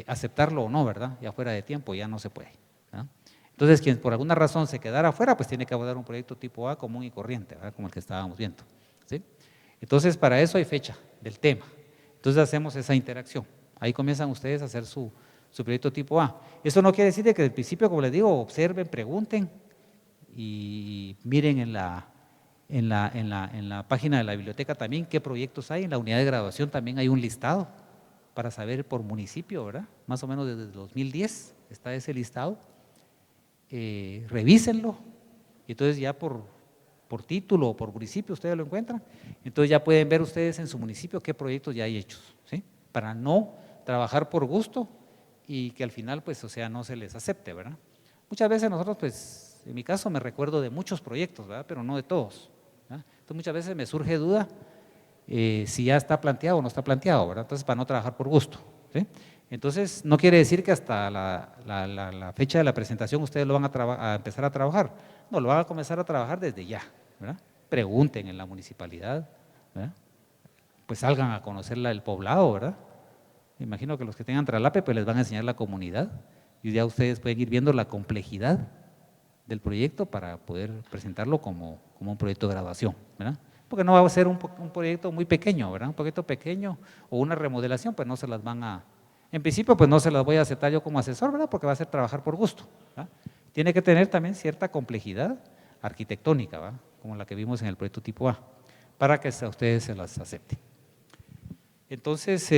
aceptarlo o no, ¿verdad? Ya fuera de tiempo ya no se puede, ¿verdad? Entonces, quien por alguna razón se quedara afuera, pues tiene que abordar un proyecto tipo A común y corriente, ¿verdad?, como el que estábamos viendo, ¿sí? Entonces, para eso hay fecha del tema. Entonces, hacemos esa interacción. Ahí comienzan ustedes a hacer su proyecto tipo A. Eso no quiere decir que desde el principio, como les digo, observen, pregunten y miren en la página de la biblioteca también qué proyectos hay. En la unidad de graduación también hay un listado para saber por municipio, ¿verdad? Más o menos desde el 2010 está ese listado. Revísenlo y entonces ya por título o por municipio ustedes lo encuentran. Entonces ya pueden ver ustedes en su municipio qué proyectos ya hay hechos, ¿sí? para no trabajar por gusto y que al final, pues, o sea, no se les acepte, ¿verdad? Muchas veces nosotros, pues, en mi caso me recuerdo de muchos proyectos, ¿verdad? Pero no de todos, ¿verdad? Entonces muchas veces me surge duda si ya está planteado o no está planteado, ¿verdad? Entonces, para no trabajar por gusto, ¿sí? Entonces, no quiere decir que hasta la fecha de la presentación ustedes lo van a empezar a trabajar. No, lo van a comenzar a trabajar desde ya, ¿verdad? Pregunten en la municipalidad, ¿verdad? Pues salgan a conocer el poblado, ¿verdad? Me imagino que los que tengan Tralape pues les van a enseñar la comunidad y ya ustedes pueden ir viendo la complejidad del proyecto para poder presentarlo como un proyecto de graduación, ¿verdad? Porque no va a ser un proyecto muy pequeño, ¿verdad? Un proyecto pequeño o una remodelación, pues no se las van a… En principio, pues no se las voy a aceptar yo como asesor, ¿verdad? Porque va a ser trabajar por gusto, ¿verdad? Tiene que tener también cierta complejidad arquitectónica, ¿verdad? Como la que vimos en el proyecto tipo A, para que a ustedes se las acepten. Entonces,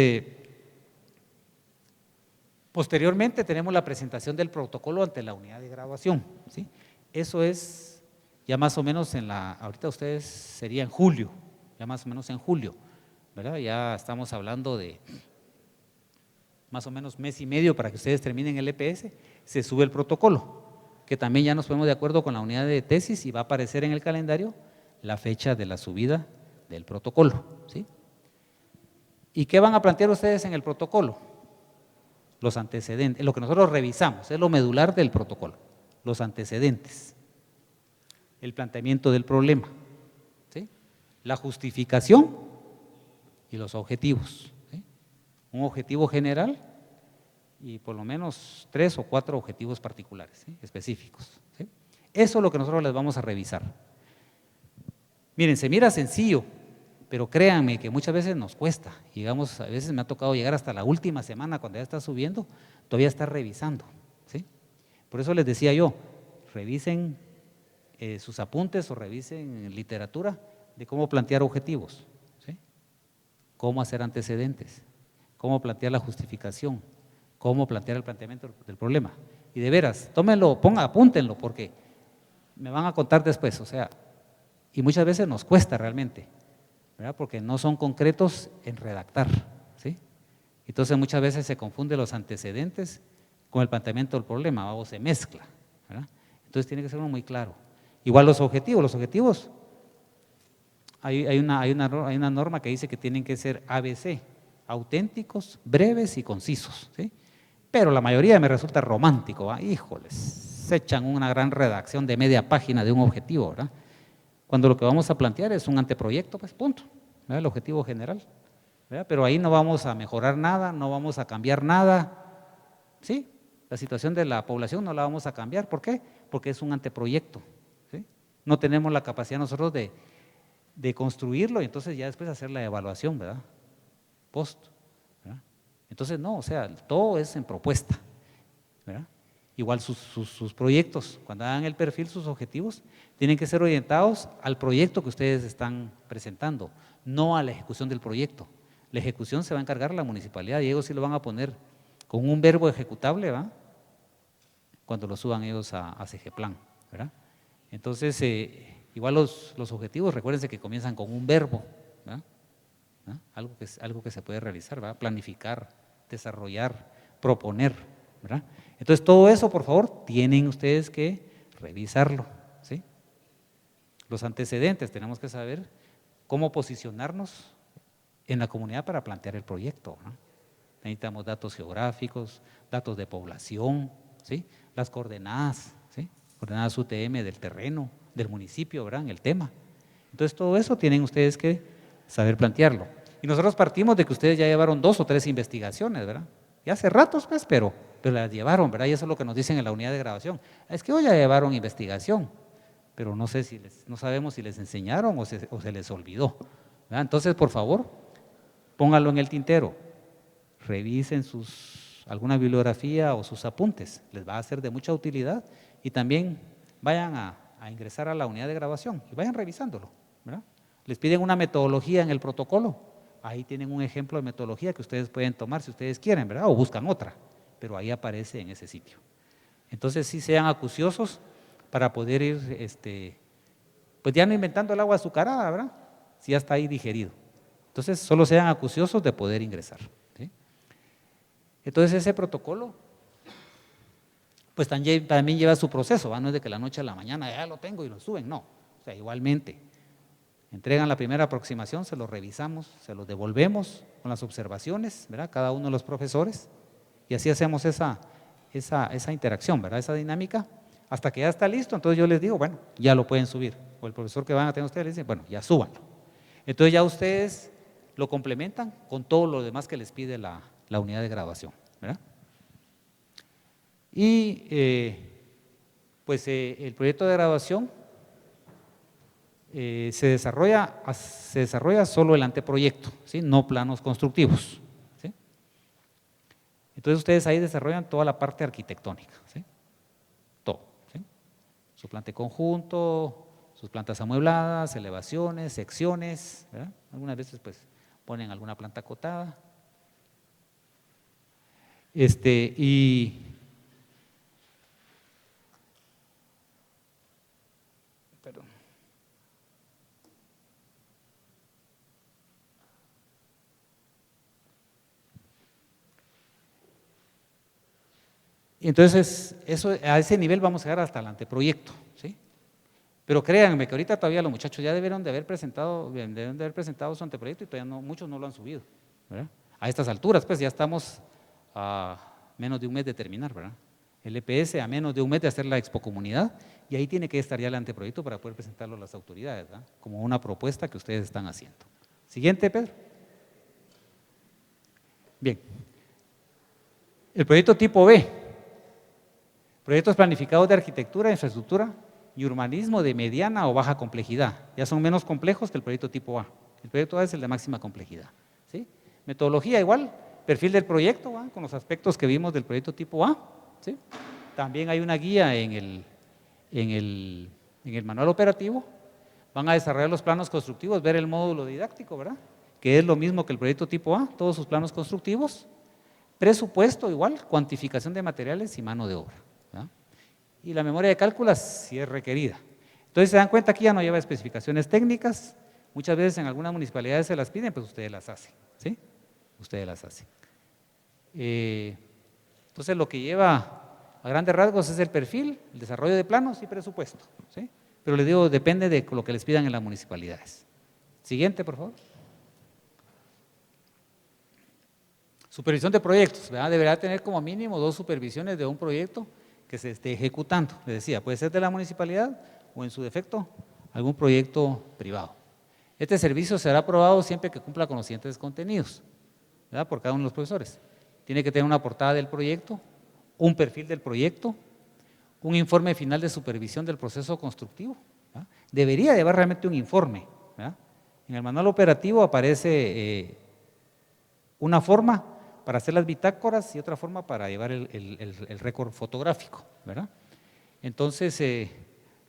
posteriormente tenemos la presentación del protocolo ante la unidad de graduación, ¿sí? Eso es ya más o menos ahorita ustedes sería en julio, ya más o menos en julio, ¿verdad? Ya estamos hablando de más o menos mes y medio para que ustedes terminen el EPS, se sube el protocolo, que también ya nos ponemos de acuerdo con la unidad de tesis y va a aparecer en el calendario la fecha de la subida del protocolo, ¿sí? ¿Y qué van a plantear ustedes en el protocolo? Los antecedentes, lo que nosotros revisamos, es lo medular del protocolo, los antecedentes, el planteamiento del problema, ¿sí? La justificación y los objetivos, ¿sí? Un objetivo general y por lo menos 3 o 4 objetivos particulares, ¿sí? Específicos, ¿sí? Eso es lo que nosotros les vamos a revisar. Miren, se mira sencillo, pero créanme que muchas veces nos cuesta. Llegamos, a veces me ha tocado llegar hasta la última semana cuando ya está subiendo, todavía está revisando, ¿sí? Por eso les decía yo, revisen sus apuntes o revisen literatura de cómo plantear objetivos, ¿sí? Cómo hacer antecedentes, cómo plantear la justificación, cómo plantear el planteamiento del problema. Y de veras, tómenlo, apúntenlo, porque me van a contar después, o sea, y muchas veces nos cuesta realmente, ¿verdad? Porque no son concretos en redactar, ¿sí? Entonces muchas veces se confunden los antecedentes con el planteamiento del problema o se mezcla, ¿verdad? Entonces tiene que ser uno muy claro. Igual los objetivos, hay una norma que dice que tienen que ser ABC, auténticos, breves y concisos, ¿sí? Pero la mayoría me resulta romántico, ¿va? Híjoles, se echan una gran redacción de media página de un objetivo, ¿verdad? Cuando lo que vamos a plantear es un anteproyecto, pues punto, ¿verdad? El objetivo general, ¿verdad? Pero ahí no vamos a mejorar nada, no vamos a cambiar nada, ¿sí? La situación de la población no la vamos a cambiar, ¿por qué? Porque es un anteproyecto, ¿sí? No tenemos la capacidad nosotros de construirlo y entonces ya después hacer la evaluación, ¿verdad? Post, ¿verdad? Entonces no, o sea, todo es en propuesta, ¿verdad? Igual sus proyectos, cuando hagan el perfil, sus objetivos, tienen que ser orientados al proyecto que ustedes están presentando, no a la ejecución del proyecto. La ejecución se va a encargar la municipalidad y ellos sí lo van a poner con un verbo ejecutable, ¿va? Cuando lo suban ellos a CGPlan, ¿verdad? Entonces, igual los objetivos, recuérdense que comienzan con un verbo, ¿verdad? ¿Ah? Algo que se puede realizar, ¿verdad? Planificar, desarrollar, proponer, ¿verdad? Entonces todo eso, por favor, tienen ustedes que revisarlo, ¿sí? Los antecedentes, tenemos que saber cómo posicionarnos en la comunidad para plantear el proyecto, ¿no? Necesitamos datos geográficos, datos de población, ¿sí? Las coordenadas, ¿sí? Coordenadas UTM del terreno, del municipio, ¿verdad? En el tema. Entonces todo eso tienen ustedes que saber plantearlo. Y nosotros partimos de que ustedes ya llevaron 2 o 3 investigaciones, ¿verdad? Ya hace ratos, pues, pero las llevaron, ¿verdad? Y eso es lo que nos dicen en la unidad de grabación. Es que hoy ya llevaron investigación, pero no sé no sabemos si les enseñaron o se les olvidó, ¿verdad? Entonces, por favor, pónganlo en el tintero, revisen alguna bibliografía o sus apuntes, les va a ser de mucha utilidad y también vayan a ingresar a la unidad de grabación y vayan revisándolo, ¿verdad? Les piden una metodología en el protocolo, ahí tienen un ejemplo de metodología que ustedes pueden tomar si ustedes quieren, ¿verdad? O buscan otra, pero ahí aparece en ese sitio. Entonces sí sean acuciosos para poder ir, pues ya no inventando el agua azucarada, ¿verdad? Si ya está ahí digerido. Entonces solo sean acuciosos de poder ingresar, ¿sí? Entonces ese protocolo pues también lleva su proceso, ¿va? No es de que la noche a la mañana ya lo tengo y lo suben, no. O sea, igualmente, entregan la primera aproximación, se lo revisamos, se lo devolvemos con las observaciones, ¿verdad? Cada uno de los profesores, y así hacemos esa interacción, ¿verdad? Esa dinámica, hasta que ya está listo. Entonces yo les digo, bueno, ya lo pueden subir. O el profesor que van a tener ustedes les dice, bueno, ya súbanlo. Entonces ya ustedes lo complementan con todo lo demás que les pide la unidad de graduación, ¿verdad? Y pues el proyecto de graduación se desarrolla solo el anteproyecto, ¿sí? No planos constructivos, ¿sí? Entonces ustedes ahí desarrollan toda la parte arquitectónica, ¿sí? Todo, ¿sí? Su planta de conjunto, sus plantas amuebladas, elevaciones, secciones, ¿verdad? Algunas veces pues ponen alguna planta acotada. Perdón. Y entonces, a ese nivel vamos a llegar hasta el anteproyecto, ¿sí? Pero créanme que ahorita todavía los muchachos ya debieron de haber presentado su anteproyecto y todavía no, muchos no lo han subido, ¿verdad? A estas alturas, pues ya estamos a menos de un mes de terminar, ¿verdad? El EPS a menos de un mes de hacer la expocomunidad, y ahí tiene que estar ya el anteproyecto para poder presentarlo a las autoridades, ¿verdad? Como una propuesta que ustedes están haciendo. Siguiente, Pedro. Bien. El proyecto tipo B. Proyectos planificados de arquitectura, infraestructura y urbanismo de mediana o baja complejidad. Ya son menos complejos que el proyecto tipo A. El proyecto A es el de máxima complejidad, ¿sí? Metodología igual, perfil del proyecto, ¿va? Con los aspectos que vimos del proyecto tipo A, ¿sí? También hay una guía en el manual operativo. Van a desarrollar los planos constructivos, ver el módulo didáctico, ¿verdad? Que es lo mismo que el proyecto tipo A, todos sus planos constructivos. Presupuesto igual, cuantificación de materiales y mano de obra, ¿verdad? Y la memoria de cálculos si es requerida. Entonces se dan cuenta, aquí ya no lleva especificaciones técnicas, muchas veces en algunas municipalidades se las piden, pues ustedes las hacen, ¿sí? Ustedes las hacen. Entonces lo que lleva a grandes rasgos es el perfil, el desarrollo de planos y presupuesto, ¿sí? Pero les digo, depende de lo que les pidan en las municipalidades. Siguiente, por favor. Supervisión de proyectos, ¿verdad? Deberá tener como mínimo 2 supervisiones de un proyecto que se esté ejecutando. Les decía, puede ser de la municipalidad o en su defecto algún proyecto privado. Este servicio será aprobado siempre que cumpla con los siguientes contenidos, ¿verdad? Por cada uno de los profesores. Tiene que tener una portada del proyecto, un perfil del proyecto, un informe final de supervisión del proceso constructivo, ¿verdad? Debería llevar realmente un informe, ¿verdad? En el manual operativo aparece una forma para hacer las bitácoras y otra forma para llevar el récord fotográfico, ¿verdad? Entonces,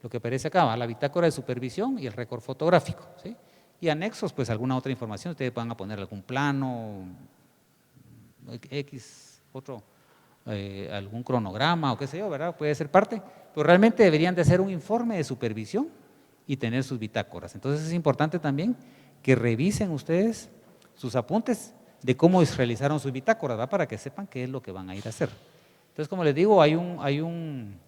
lo que aparece acá, ¿va? La bitácora de supervisión y el récord fotográfico, ¿sí? Y anexos, pues alguna otra información, ustedes van a poner algún plano, algún cronograma o qué sé yo, ¿verdad? Puede ser parte, pero realmente deberían de hacer un informe de supervisión y tener sus bitácoras. Entonces es importante también que revisen ustedes sus apuntes de cómo realizaron sus bitácoras, ¿verdad? Para que sepan qué es lo que van a ir a hacer. Entonces, como les digo, hay un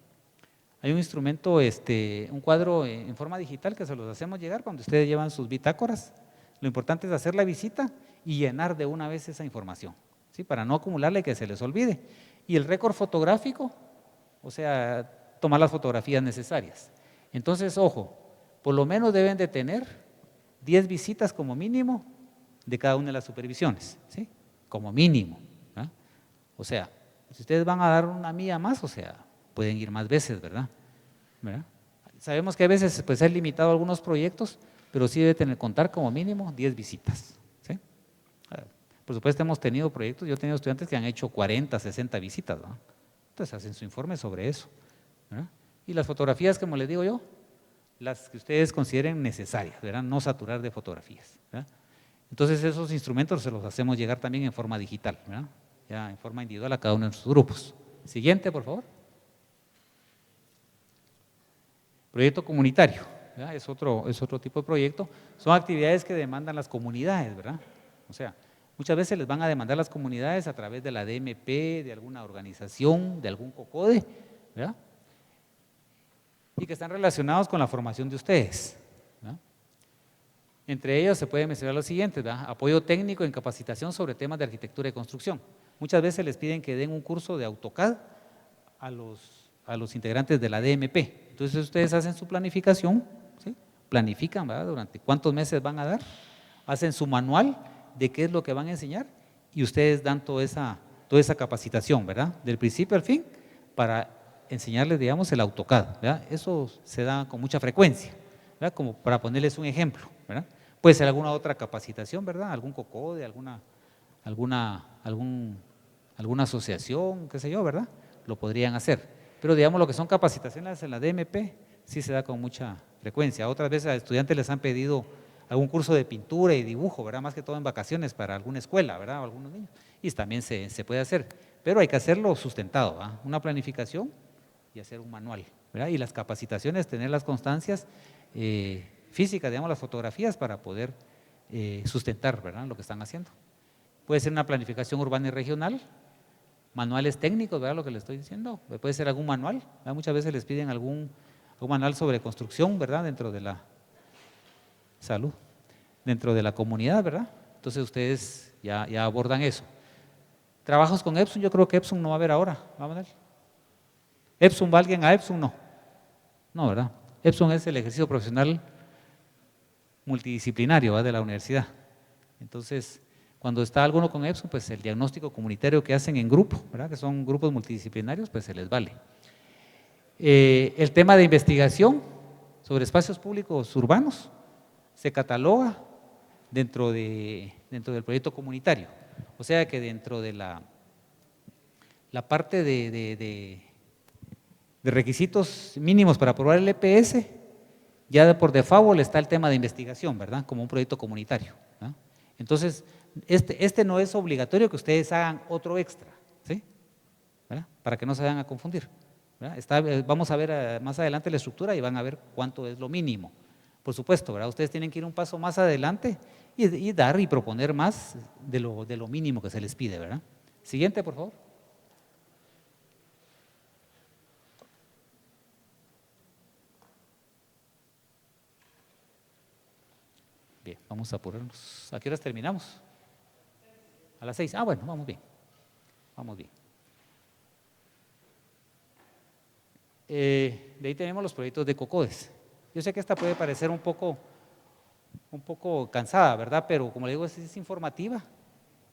instrumento, un cuadro en forma digital que se los hacemos llegar cuando ustedes llevan sus bitácoras. Lo importante es hacer la visita y llenar de una vez esa información, ¿sí? Para no acumularla y que se les olvide. Y el récord fotográfico, o sea, tomar las fotografías necesarias. Entonces, ojo, por lo menos deben de tener 10 visitas como mínimo de cada una de las supervisiones, ¿sí? Como mínimo, ¿verdad? O sea, si ustedes van a dar una mía más, o sea, pueden ir más veces, ¿verdad? Sabemos que a veces pues, es limitado a algunos proyectos, pero sí debe contar como mínimo 10 visitas, ¿sí? Por supuesto hemos tenido proyectos, yo he tenido estudiantes que han hecho 40, 60 visitas, ¿no? Entonces hacen su informe sobre eso, ¿verdad? Y las fotografías, como les digo yo, las que ustedes consideren necesarias, ¿verdad? No saturar de fotografías, ¿verdad? Entonces esos instrumentos se los hacemos llegar también en forma digital, ¿verdad? Ya en forma individual a cada uno de sus grupos. Siguiente, por favor. Proyecto comunitario, ¿verdad? Es otro tipo de proyecto. Son actividades que demandan las comunidades, ¿verdad? O sea, Muchas veces les van a demandar las comunidades a través de la DMP, de alguna organización, de algún COCODE, ¿verdad? Y que están relacionados con la formación de ustedes, ¿verdad? Entre ellos se puede mencionar los siguientes, ¿verdad? Apoyo técnico en capacitación sobre temas de arquitectura y construcción. Muchas veces les piden que den un curso de AutoCAD a los integrantes de la DMP. Entonces ustedes hacen su planificación, ¿sí? Planifican, ¿verdad? Durante cuántos meses van a dar, hacen su manual de qué es lo que van a enseñar y ustedes dan toda esa capacitación, ¿verdad? Del principio al fin, para enseñarles, digamos, el AutoCAD, ¿verdad? Eso se da con mucha frecuencia, ¿verdad? Como para ponerles un ejemplo, ¿verdad? Puede ser alguna otra capacitación, ¿verdad? Algún COCODE, alguna asociación, qué sé yo, ¿verdad? Lo podrían hacer. Pero digamos lo que son capacitaciones en la DMP, sí se da con mucha frecuencia. Otras veces a estudiantes les han pedido algún curso de pintura y dibujo, ¿verdad? Más que todo en vacaciones para alguna escuela, ¿verdad? O algunos niños. Y también se puede hacer, pero hay que hacerlo sustentado, ¿verdad? Una planificación y hacer un manual, ¿verdad? Y las capacitaciones, tener las constancias físicas, digamos, las fotografías para poder sustentar, ¿verdad? Lo que están haciendo. Puede ser una planificación urbana y regional, manuales técnicos, ¿verdad? Lo que les estoy diciendo, puede ser algún manual, ¿verdad? Muchas veces les piden algún manual sobre construcción, ¿verdad? Dentro de la salud, dentro de la comunidad, ¿verdad? Entonces ustedes ya abordan eso. Trabajos con Epson, yo creo que Epson no va a haber ahora, ¿vamos a ver? ¿Epson va alguien a Epson? No, ¿verdad? Epson es el ejercicio profesional multidisciplinario, ¿verdad? De la universidad. Entonces, cuando está alguno con Epson, pues el diagnóstico comunitario que hacen en grupo, ¿verdad? Que son grupos multidisciplinarios, pues se les vale. El tema de investigación sobre espacios públicos urbanos se cataloga dentro del proyecto comunitario. O sea que dentro de la parte de requisitos mínimos para aprobar el EPS, ya por default está el tema de investigación, ¿verdad? Como un proyecto comunitario, ¿verdad? Entonces, este no es obligatorio que ustedes hagan otro extra, ¿sí? ¿Verdad? Para que no se vayan a confundir, ¿verdad? Vamos a ver más adelante la estructura y van a ver cuánto es lo mínimo. Por supuesto, ¿verdad? Ustedes tienen que ir un paso más adelante y dar y proponer más de lo mínimo que se les pide, ¿verdad? Siguiente, por favor. Bien, vamos a apurarnos. ¿A qué horas terminamos? A las 6. Ah, bueno, vamos bien. Vamos bien. De ahí tenemos los proyectos de COCODES. Yo sé que esta puede parecer un poco cansada, ¿verdad? Pero como le digo, es informativa.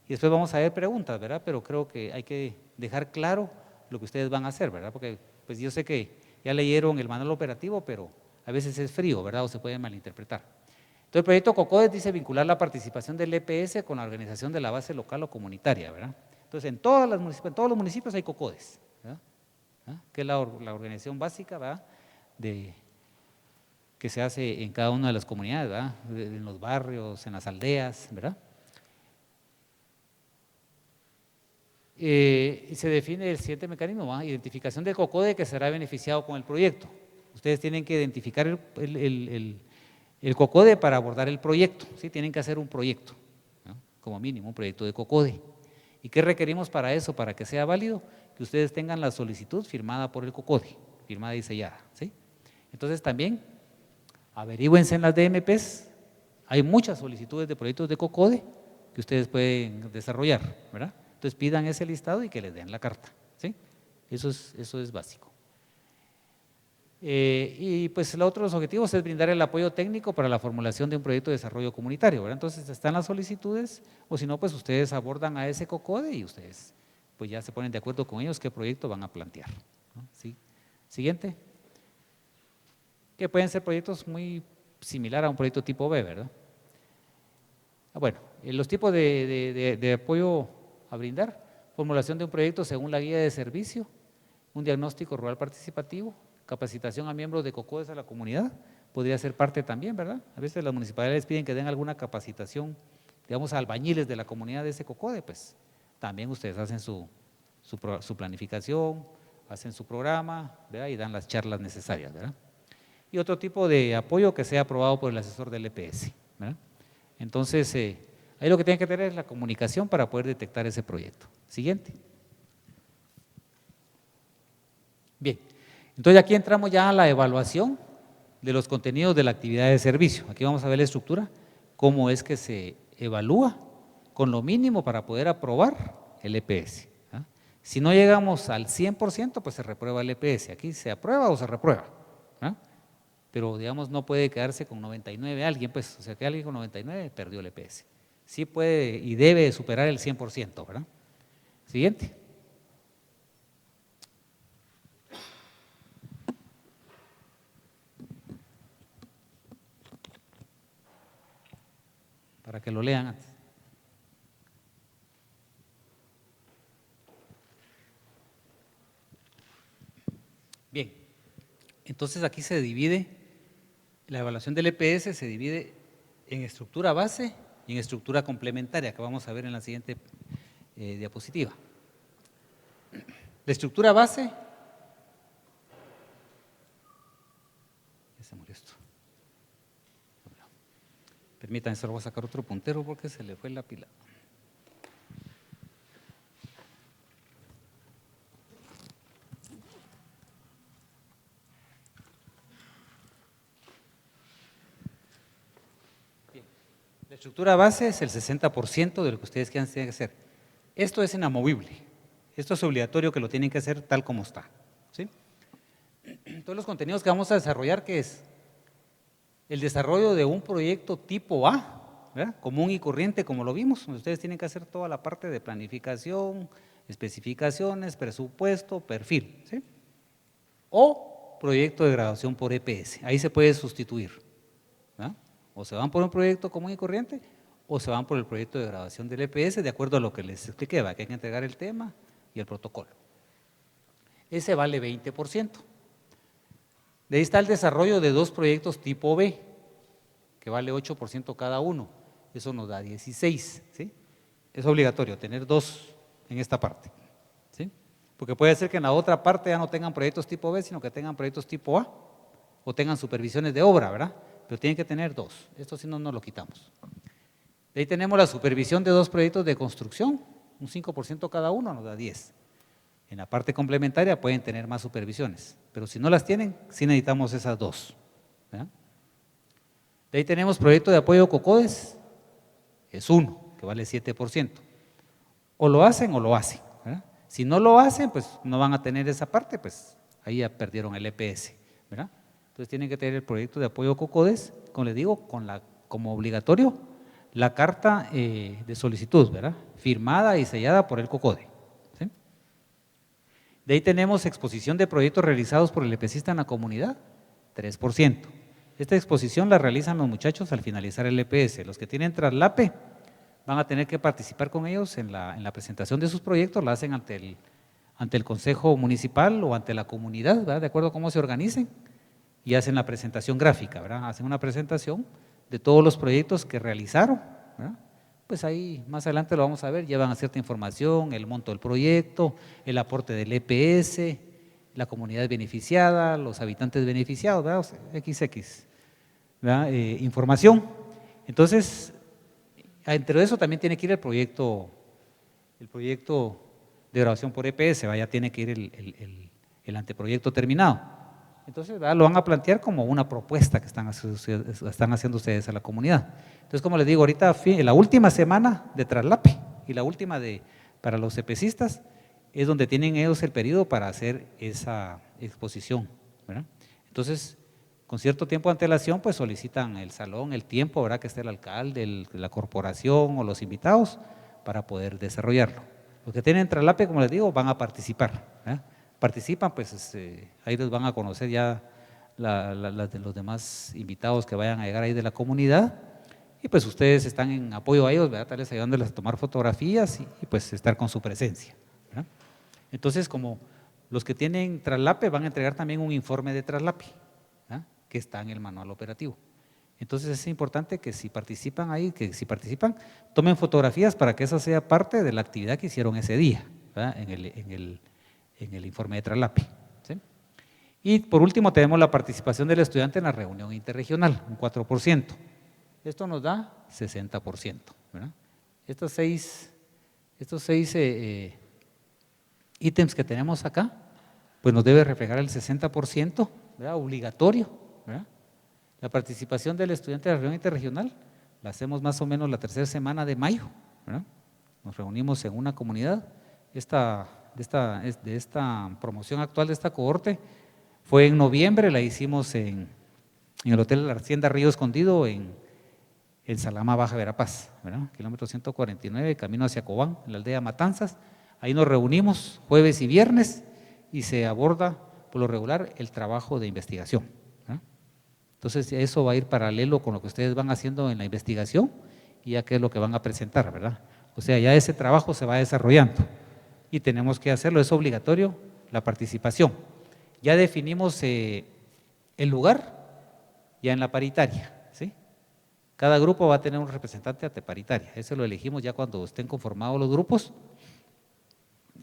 Y después vamos a ver preguntas, ¿verdad? Pero creo que hay que dejar claro lo que ustedes van a hacer, ¿verdad? Porque pues yo sé que ya leyeron el manual operativo, pero a veces es frío, ¿verdad? O se puede malinterpretar. Entonces, el proyecto COCODES dice vincular la participación del EPS con la organización de la base local o comunitaria, ¿verdad? Entonces, en todos los municipios hay COCODES, ¿verdad? Que es la organización básica, ¿verdad? Que se hace en cada una de las comunidades, ¿verdad? En los barrios, en las aldeas, ¿verdad? Y se define el siguiente mecanismo, ¿verdad? Identificación del COCODE que será beneficiado con el proyecto. Ustedes tienen que identificar el COCODE para abordar el proyecto, ¿sí? Tienen que hacer un proyecto, ¿no? Como mínimo, un proyecto de COCODE. ¿Y qué requerimos para eso, para que sea válido? Que ustedes tengan la solicitud firmada por el COCODE, firmada y sellada, ¿sí? Entonces también averígüense en las DMPs, hay muchas solicitudes de proyectos de COCODE que ustedes pueden desarrollar, ¿verdad? Entonces pidan ese listado y que les den la carta, ¿sí? Eso es básico. Y pues los otros objetivos es brindar el apoyo técnico para la formulación de un proyecto de desarrollo comunitario, ¿verdad? Entonces están las solicitudes, o si no, pues ustedes abordan a ese COCODE y ustedes pues ya se ponen de acuerdo con ellos qué proyecto van a plantear, ¿no? ¿Sí? Siguiente. Que pueden ser proyectos muy similar a un proyecto tipo B, ¿verdad? Bueno, los tipos de apoyo a brindar: formulación de un proyecto según la guía de servicio, un diagnóstico rural participativo, capacitación a miembros de COCODES a la comunidad, podría ser parte también, ¿verdad? A veces las municipalidades piden que den alguna capacitación, digamos, a albañiles de la comunidad de ese COCODE, pues también ustedes hacen su planificación, hacen su programa, ¿verdad? Y dan las charlas necesarias, ¿verdad? Y otro tipo de apoyo que sea aprobado por el asesor del EPS, ¿verdad? Entonces, Ahí lo que tienen que tener es la comunicación para poder detectar ese proyecto. Siguiente. Bien, entonces aquí entramos ya a la evaluación de los contenidos de la actividad de servicio. Aquí vamos a ver la estructura, cómo es que se evalúa con lo mínimo para poder aprobar el EPS. ¿Ah? Si no llegamos al 100%, pues se reprueba el EPS. Aquí se aprueba o se reprueba. ¿Ah? Pero digamos no puede quedarse con 99 alguien, pues, o sea que alguien con 99 perdió el EPS. Sí puede y debe superar el 100%, ¿verdad? Siguiente. Para que lo lean antes. Bien, entonces aquí se divide, la evaluación del EPS se divide en estructura base y en estructura complementaria, que vamos a ver en la siguiente diapositiva. La estructura base, ya se murió esto. Permítanme, solo voy a sacar otro puntero porque se le fue la pila. Bien. La estructura base es el 60% de lo que ustedes quieran hacer. Esto es inamovible. Esto es obligatorio que lo tienen que hacer tal como está. ¿Sí? Todos los contenidos que vamos a desarrollar, ¿qué es? El desarrollo de un proyecto tipo A, ¿verdad? Común y corriente, como lo vimos. Ustedes tienen que hacer toda la parte de planificación, especificaciones, presupuesto, perfil. ¿Sí? O proyecto de graduación por EPS. Ahí se puede sustituir. ¿Verdad? O se van por un proyecto común y corriente o se van por el proyecto de graduación del EPS de acuerdo a lo que les expliqué, que hay que entregar el tema y el protocolo. Ese vale 20%. De ahí está el desarrollo de dos proyectos tipo B, que vale 8% cada uno. Eso nos da 16, ¿sí? Es obligatorio tener dos en esta parte, ¿sí? Porque puede ser que en la otra parte ya no tengan proyectos tipo B, sino que tengan proyectos tipo A o tengan supervisiones de obra, ¿verdad? Pero tienen que tener dos. Esto sí no nos lo quitamos. De ahí tenemos la supervisión de dos proyectos de construcción, un 5% cada uno nos da 10. En la parte complementaria pueden tener más supervisiones, pero si no las tienen, sí necesitamos esas dos. ¿Verdad? De ahí tenemos proyecto de apoyo COCODES, es uno, que vale 7%. O lo hacen o lo hacen. ¿Verdad? Si no lo hacen, pues no van a tener esa parte, pues ahí ya perdieron el EPS. ¿Verdad? Entonces tienen que tener el proyecto de apoyo COCODES, como les digo, como obligatorio, la carta de solicitud, ¿verdad? Firmada y sellada por el COCODE. ¿Sí? De ahí tenemos exposición de proyectos realizados por el EPCista en la comunidad, 3%. Esta exposición la realizan los muchachos al finalizar el EPS. Los que tienen traslape van a tener que participar con ellos en la presentación de sus proyectos, la hacen ante el Consejo Municipal o ante la comunidad, ¿verdad? De acuerdo a cómo se organicen, y hacen la presentación gráfica, ¿verdad? Hacen una presentación de todos los proyectos que realizaron, ¿verdad? Pues ahí más adelante lo vamos a ver, llevan a cierta información, el monto del proyecto, el aporte del EPS, la comunidad beneficiada, los habitantes beneficiados, ¿verdad? O sea, XX, ¿verdad? Información. Entonces, entre eso también tiene que ir el proyecto de graduación por EPS, ya tiene que ir el anteproyecto terminado. Entonces, ¿verdad? Lo van a plantear como una propuesta que están haciendo ustedes a la comunidad. Entonces, como les digo, ahorita la última semana de traslape y la última para los EPCistas es donde tienen ellos el periodo para hacer esa exposición, ¿verdad? Entonces, con cierto tiempo de antelación, pues solicitan el salón, el tiempo, ¿verdad? Que esté el alcalde, la corporación o los invitados para poder desarrollarlo. Los que tienen traslape, como les digo, van a participar, ¿verdad? Participan, pues ahí les van a conocer ya de los demás invitados que vayan a llegar ahí de la comunidad, y pues ustedes están en apoyo a ellos, ¿verdad? Tal vez ayudándoles a tomar fotografías y pues estar con su presencia, ¿verdad? Entonces, como los que tienen traslape van a entregar también un informe de traslape, ¿verdad? Que está en el manual operativo. Entonces es importante que si participan ahí, tomen fotografías para que esa sea parte de la actividad que hicieron ese día, ¿verdad? En el informe de traslape, ¿sí? Y por último tenemos la participación del estudiante en la reunión interregional, un 4%. Esto nos da 60%, ¿verdad? estos seis ítems que tenemos acá, pues nos debe reflejar el 60%, ¿verdad? Obligatorio, ¿verdad? La participación del estudiante de la reunión interregional la hacemos más o menos la tercera semana de mayo, ¿verdad? Nos reunimos en una comunidad. De esta promoción actual de esta cohorte fue en noviembre, la hicimos en el Hotel La Hacienda Río Escondido en Salama, Baja Verapaz, ¿verdad? Kilómetro 149, camino hacia Cobán, en la aldea Matanzas. Ahí nos reunimos jueves y viernes y se aborda por lo regular el trabajo de investigación, ¿verdad? Entonces eso va a ir paralelo con lo que ustedes van haciendo en la investigación y ya qué es lo que van a presentar, ¿verdad? O sea, ya ese trabajo se va desarrollando y tenemos que hacerlo, es obligatorio la participación. Ya definimos el lugar ya en la paritaria, ¿sí? Cada grupo va a tener un representante ante paritaria, ese lo elegimos ya cuando estén conformados los grupos,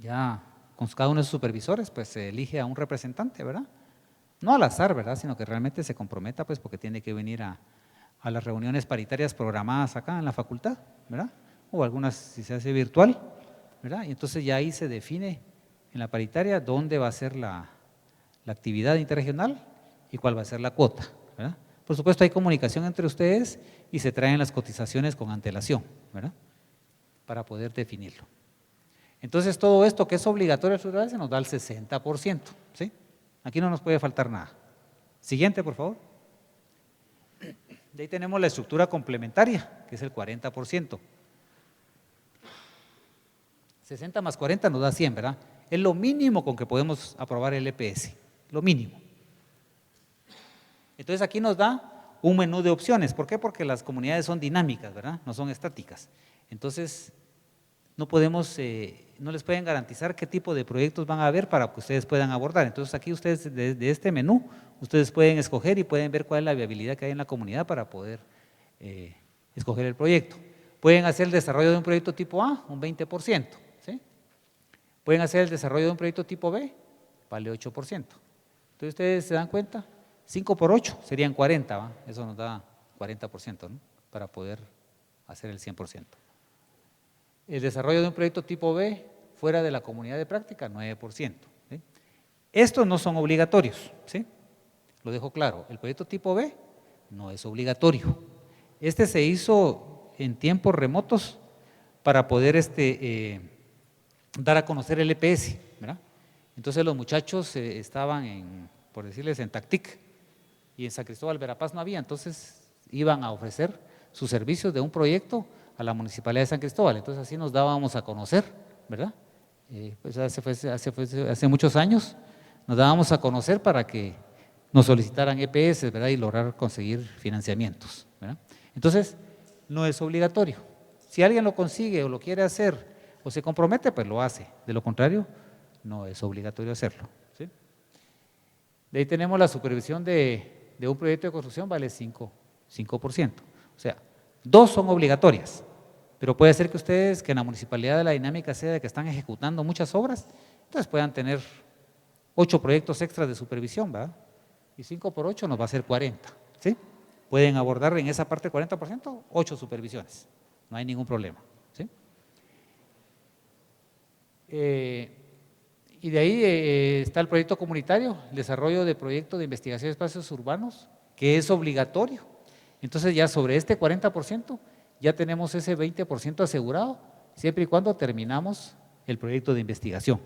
ya con cada uno de sus supervisores, pues se elige a un representante, ¿verdad? No al azar, ¿verdad? Sino que realmente se comprometa, pues porque tiene que venir a las reuniones paritarias programadas acá en la facultad, ¿verdad? O algunas si se hace virtual, ¿verdad? Y entonces ya ahí se define en la paritaria dónde va a ser la actividad interregional y cuál va a ser la cuota, ¿verdad? Por supuesto hay comunicación entre ustedes y se traen las cotizaciones con antelación, ¿verdad? Para poder definirlo. Entonces todo esto que es obligatorio se nos da el 60%, ¿sí? Aquí no nos puede faltar nada. Siguiente, por favor. De ahí tenemos la estructura complementaria, que es el 40%. 60 más 40 nos da 100, ¿verdad? Es lo mínimo con que podemos aprobar el EPS, lo mínimo. Entonces aquí nos da un menú de opciones. ¿Por qué? Porque las comunidades son dinámicas, ¿verdad? No son estáticas. Entonces no podemos, no les pueden garantizar qué tipo de proyectos van a haber para que ustedes puedan abordar. Entonces aquí ustedes de este menú, ustedes pueden escoger y pueden ver cuál es la viabilidad que hay en la comunidad para poder escoger el proyecto. Pueden hacer el desarrollo de un proyecto tipo A, un 20%, ¿sí? Pueden hacer el desarrollo de un proyecto tipo B, vale 8%. Entonces ustedes se dan cuenta, 5 por 8 serían 40, ¿va? Eso nos da 40%, ¿no? Para poder hacer el 100%. El desarrollo de un proyecto tipo B fuera de la comunidad de práctica, 9%. ¿Sí? Estos no son obligatorios, ¿sí? Lo dejo claro, el proyecto tipo B no es obligatorio. Este se hizo en tiempos remotos para poder dar a conocer el EPS, ¿verdad? Entonces los muchachos estaban por decirles, en Tactic y en San Cristóbal Verapaz no había, entonces iban a ofrecer sus servicios de un proyecto a la Municipalidad de San Cristóbal, entonces así nos dábamos a conocer, ¿verdad? Pues hace muchos años nos dábamos a conocer para que nos solicitaran EPS, ¿verdad? Y lograr conseguir financiamientos, ¿verdad? Entonces, no es obligatorio. Si alguien lo consigue o lo quiere hacer o se compromete, pues lo hace. De lo contrario, no es obligatorio hacerlo, ¿sí? De ahí tenemos la supervisión de un proyecto de construcción, vale 5%. O sea, 2 son obligatorias. Pero puede ser que ustedes, que en la municipalidad de la dinámica sea de que están ejecutando muchas obras, entonces puedan tener 8 proyectos extras de supervisión, ¿verdad? Y 5 por 8 nos va a ser 40, ¿sí? Pueden abordar en esa parte 40%, 8 supervisiones, no hay ningún problema, ¿sí? Y de ahí está el proyecto comunitario, el desarrollo de proyectos de investigación de espacios urbanos, que es obligatorio. Entonces ya sobre este 40%, ya tenemos ese 20% asegurado, siempre y cuando terminamos el proyecto de investigación.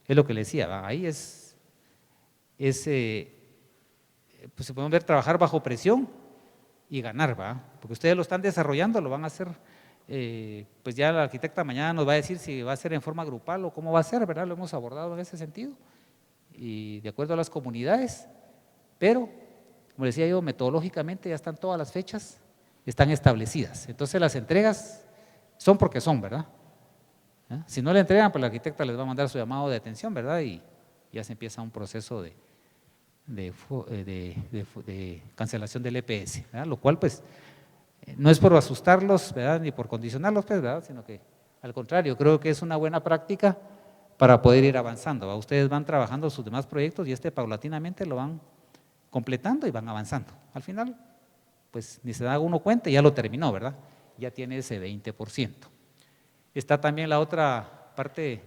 Es lo que le decía, ¿va? Ahí pues se pueden ver trabajar bajo presión y ganar, ¿va? Porque ustedes lo están desarrollando, lo van a hacer, pues ya la arquitecta mañana nos va a decir si va a ser en forma grupal o cómo va a ser, ¿verdad? Lo hemos abordado en ese sentido y de acuerdo a las comunidades, pero como decía yo, metodológicamente ya están todas las fechas, están establecidas. Entonces las entregas son porque son, ¿verdad? Si no le entregan, pues la arquitecta les va a mandar su llamado de atención, ¿verdad? Y ya se empieza un proceso de cancelación del EPS, ¿verdad? Lo cual pues no es por asustarlos, ¿verdad? Ni por condicionarlos, pues, ¿verdad? Sino que al contrario, creo que es una buena práctica para poder ir avanzando, ¿verdad? Ustedes van trabajando sus demás proyectos y paulatinamente lo van completando y van avanzando. Al final, pues ni se da uno cuenta y ya lo terminó, ¿verdad? Ya tiene ese 20%, Está también la otra parte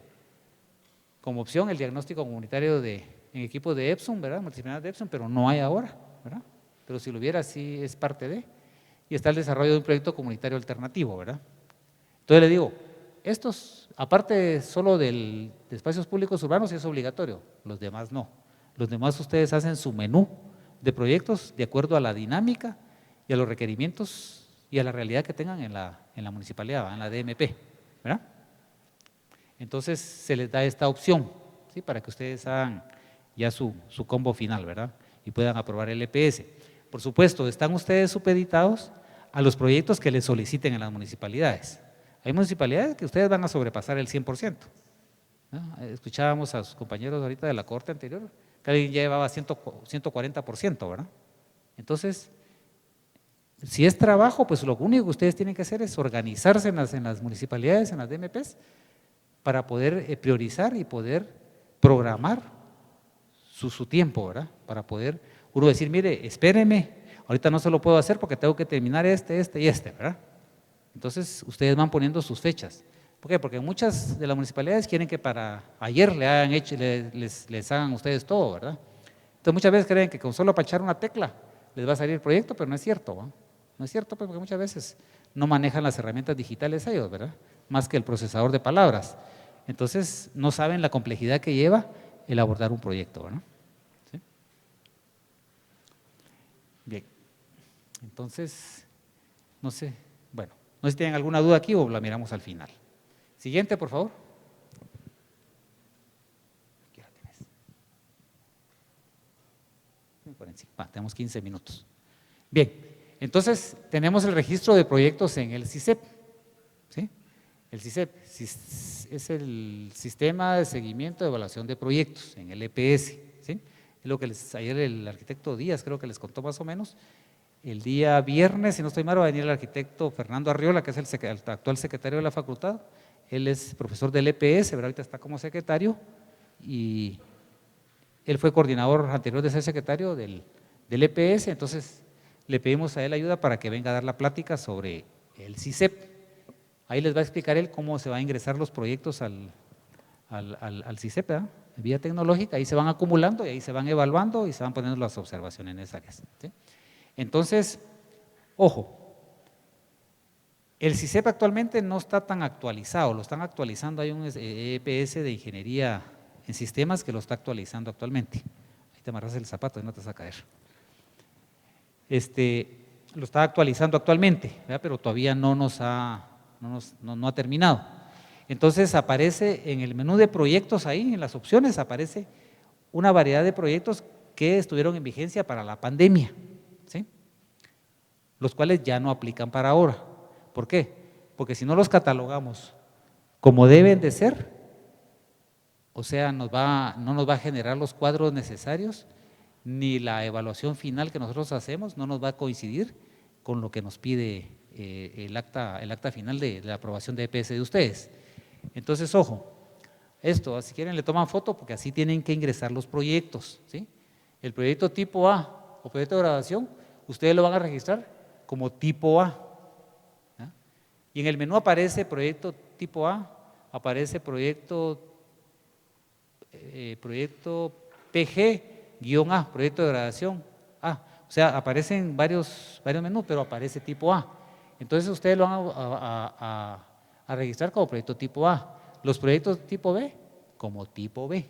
como opción, el diagnóstico comunitario en equipos de Epson, ¿verdad? Multidisciplinar de Epson, pero no hay ahora, ¿verdad? Pero si lo hubiera, sí es parte de. Y está el desarrollo de un proyecto comunitario alternativo, ¿verdad? Entonces le digo, estos, aparte solo de espacios públicos urbanos, es obligatorio, los demás no. Los demás ustedes hacen su menú de proyectos de acuerdo a la dinámica y a los requerimientos y a la realidad que tengan en la municipalidad, en la DMP, ¿verdad? Entonces se les da esta opción, ¿sí? Para que ustedes hagan ya su combo final, ¿verdad? Y puedan aprobar el EPS. Por supuesto, están ustedes supeditados a los proyectos que les soliciten en las municipalidades. Hay municipalidades que ustedes van a sobrepasar el 100%. ¿No? Escuchábamos a sus compañeros ahorita de la corte anterior, que alguien llevaba 140%, ¿verdad? Entonces, si es trabajo, pues lo único que ustedes tienen que hacer es organizarse en las municipalidades, en las DMPs, para poder priorizar y poder programar su tiempo, ¿verdad? Para poder uno decir, mire, espéreme, ahorita no se lo puedo hacer porque tengo que terminar este y este, ¿verdad? Entonces, ustedes van poniendo sus fechas. ¿Por qué? Porque muchas de las municipalidades quieren que para ayer le hayan hecho, les hagan ustedes todo, ¿verdad? Entonces, muchas veces creen que con solo apachar una tecla les va a salir el proyecto, pero no es cierto, ¿no? No es cierto, pues, porque muchas veces no manejan las herramientas digitales ellos, ¿verdad? Más que el procesador de palabras. Entonces, no saben la complejidad que lleva el abordar un proyecto, ¿verdad? ¿Sí? Bien, entonces, no sé, bueno, no sé si tienen alguna duda aquí o la miramos al final. Siguiente, por favor. Aquí la tenés. Por encima, tenemos 15 minutos. Bien, entonces tenemos el registro de proyectos en el SISEP. ¿Sí? El SISEP es el Sistema de Seguimiento de Evaluación de Proyectos, en el EPS. ¿Sí? Es lo que ayer el arquitecto Díaz creo que les contó más o menos. El día viernes, si no estoy mal, va a venir el arquitecto Fernando Arriola, que es el actual secretario de la facultad. Él es profesor del EPS, pero ahorita está como secretario y él fue coordinador anterior de ser secretario del EPS, entonces le pedimos a él ayuda para que venga a dar la plática sobre el SISEP. Ahí les va a explicar él cómo se va a ingresar los proyectos al SISEP, ¿verdad? Vía tecnológica, ahí se van acumulando y ahí se van evaluando y se van poniendo las observaciones necesarias. ¿Sí? Entonces, ojo, el SISEP actualmente no está tan actualizado, lo están actualizando, hay un EPS de Ingeniería en Sistemas que lo está actualizando actualmente. Ahí te amarras el zapato y no te vas a caer. Lo está actualizando actualmente, ¿verdad? Pero todavía no ha terminado. Entonces aparece en el menú de proyectos ahí, en las opciones, aparece una variedad de proyectos que estuvieron en vigencia para la pandemia, ¿sí? Los cuales ya no aplican para ahora. ¿Por qué? Porque si no los catalogamos como deben de ser, o sea, no nos va a generar los cuadros necesarios, ni la evaluación final que nosotros hacemos no nos va a coincidir con lo que nos pide el acta final de la aprobación de EPS de ustedes. Entonces, ojo, esto, si quieren le toman foto porque así tienen que ingresar los proyectos, ¿sí? El proyecto tipo A o proyecto de graduación, ustedes lo van a registrar como tipo A. Y en el menú aparece proyecto tipo A, aparece proyecto PG-A, proyecto de gradación A. O sea, aparecen varios menús, pero aparece tipo A. Entonces ustedes lo van a registrar como proyecto tipo A. Los proyectos tipo B, como tipo B.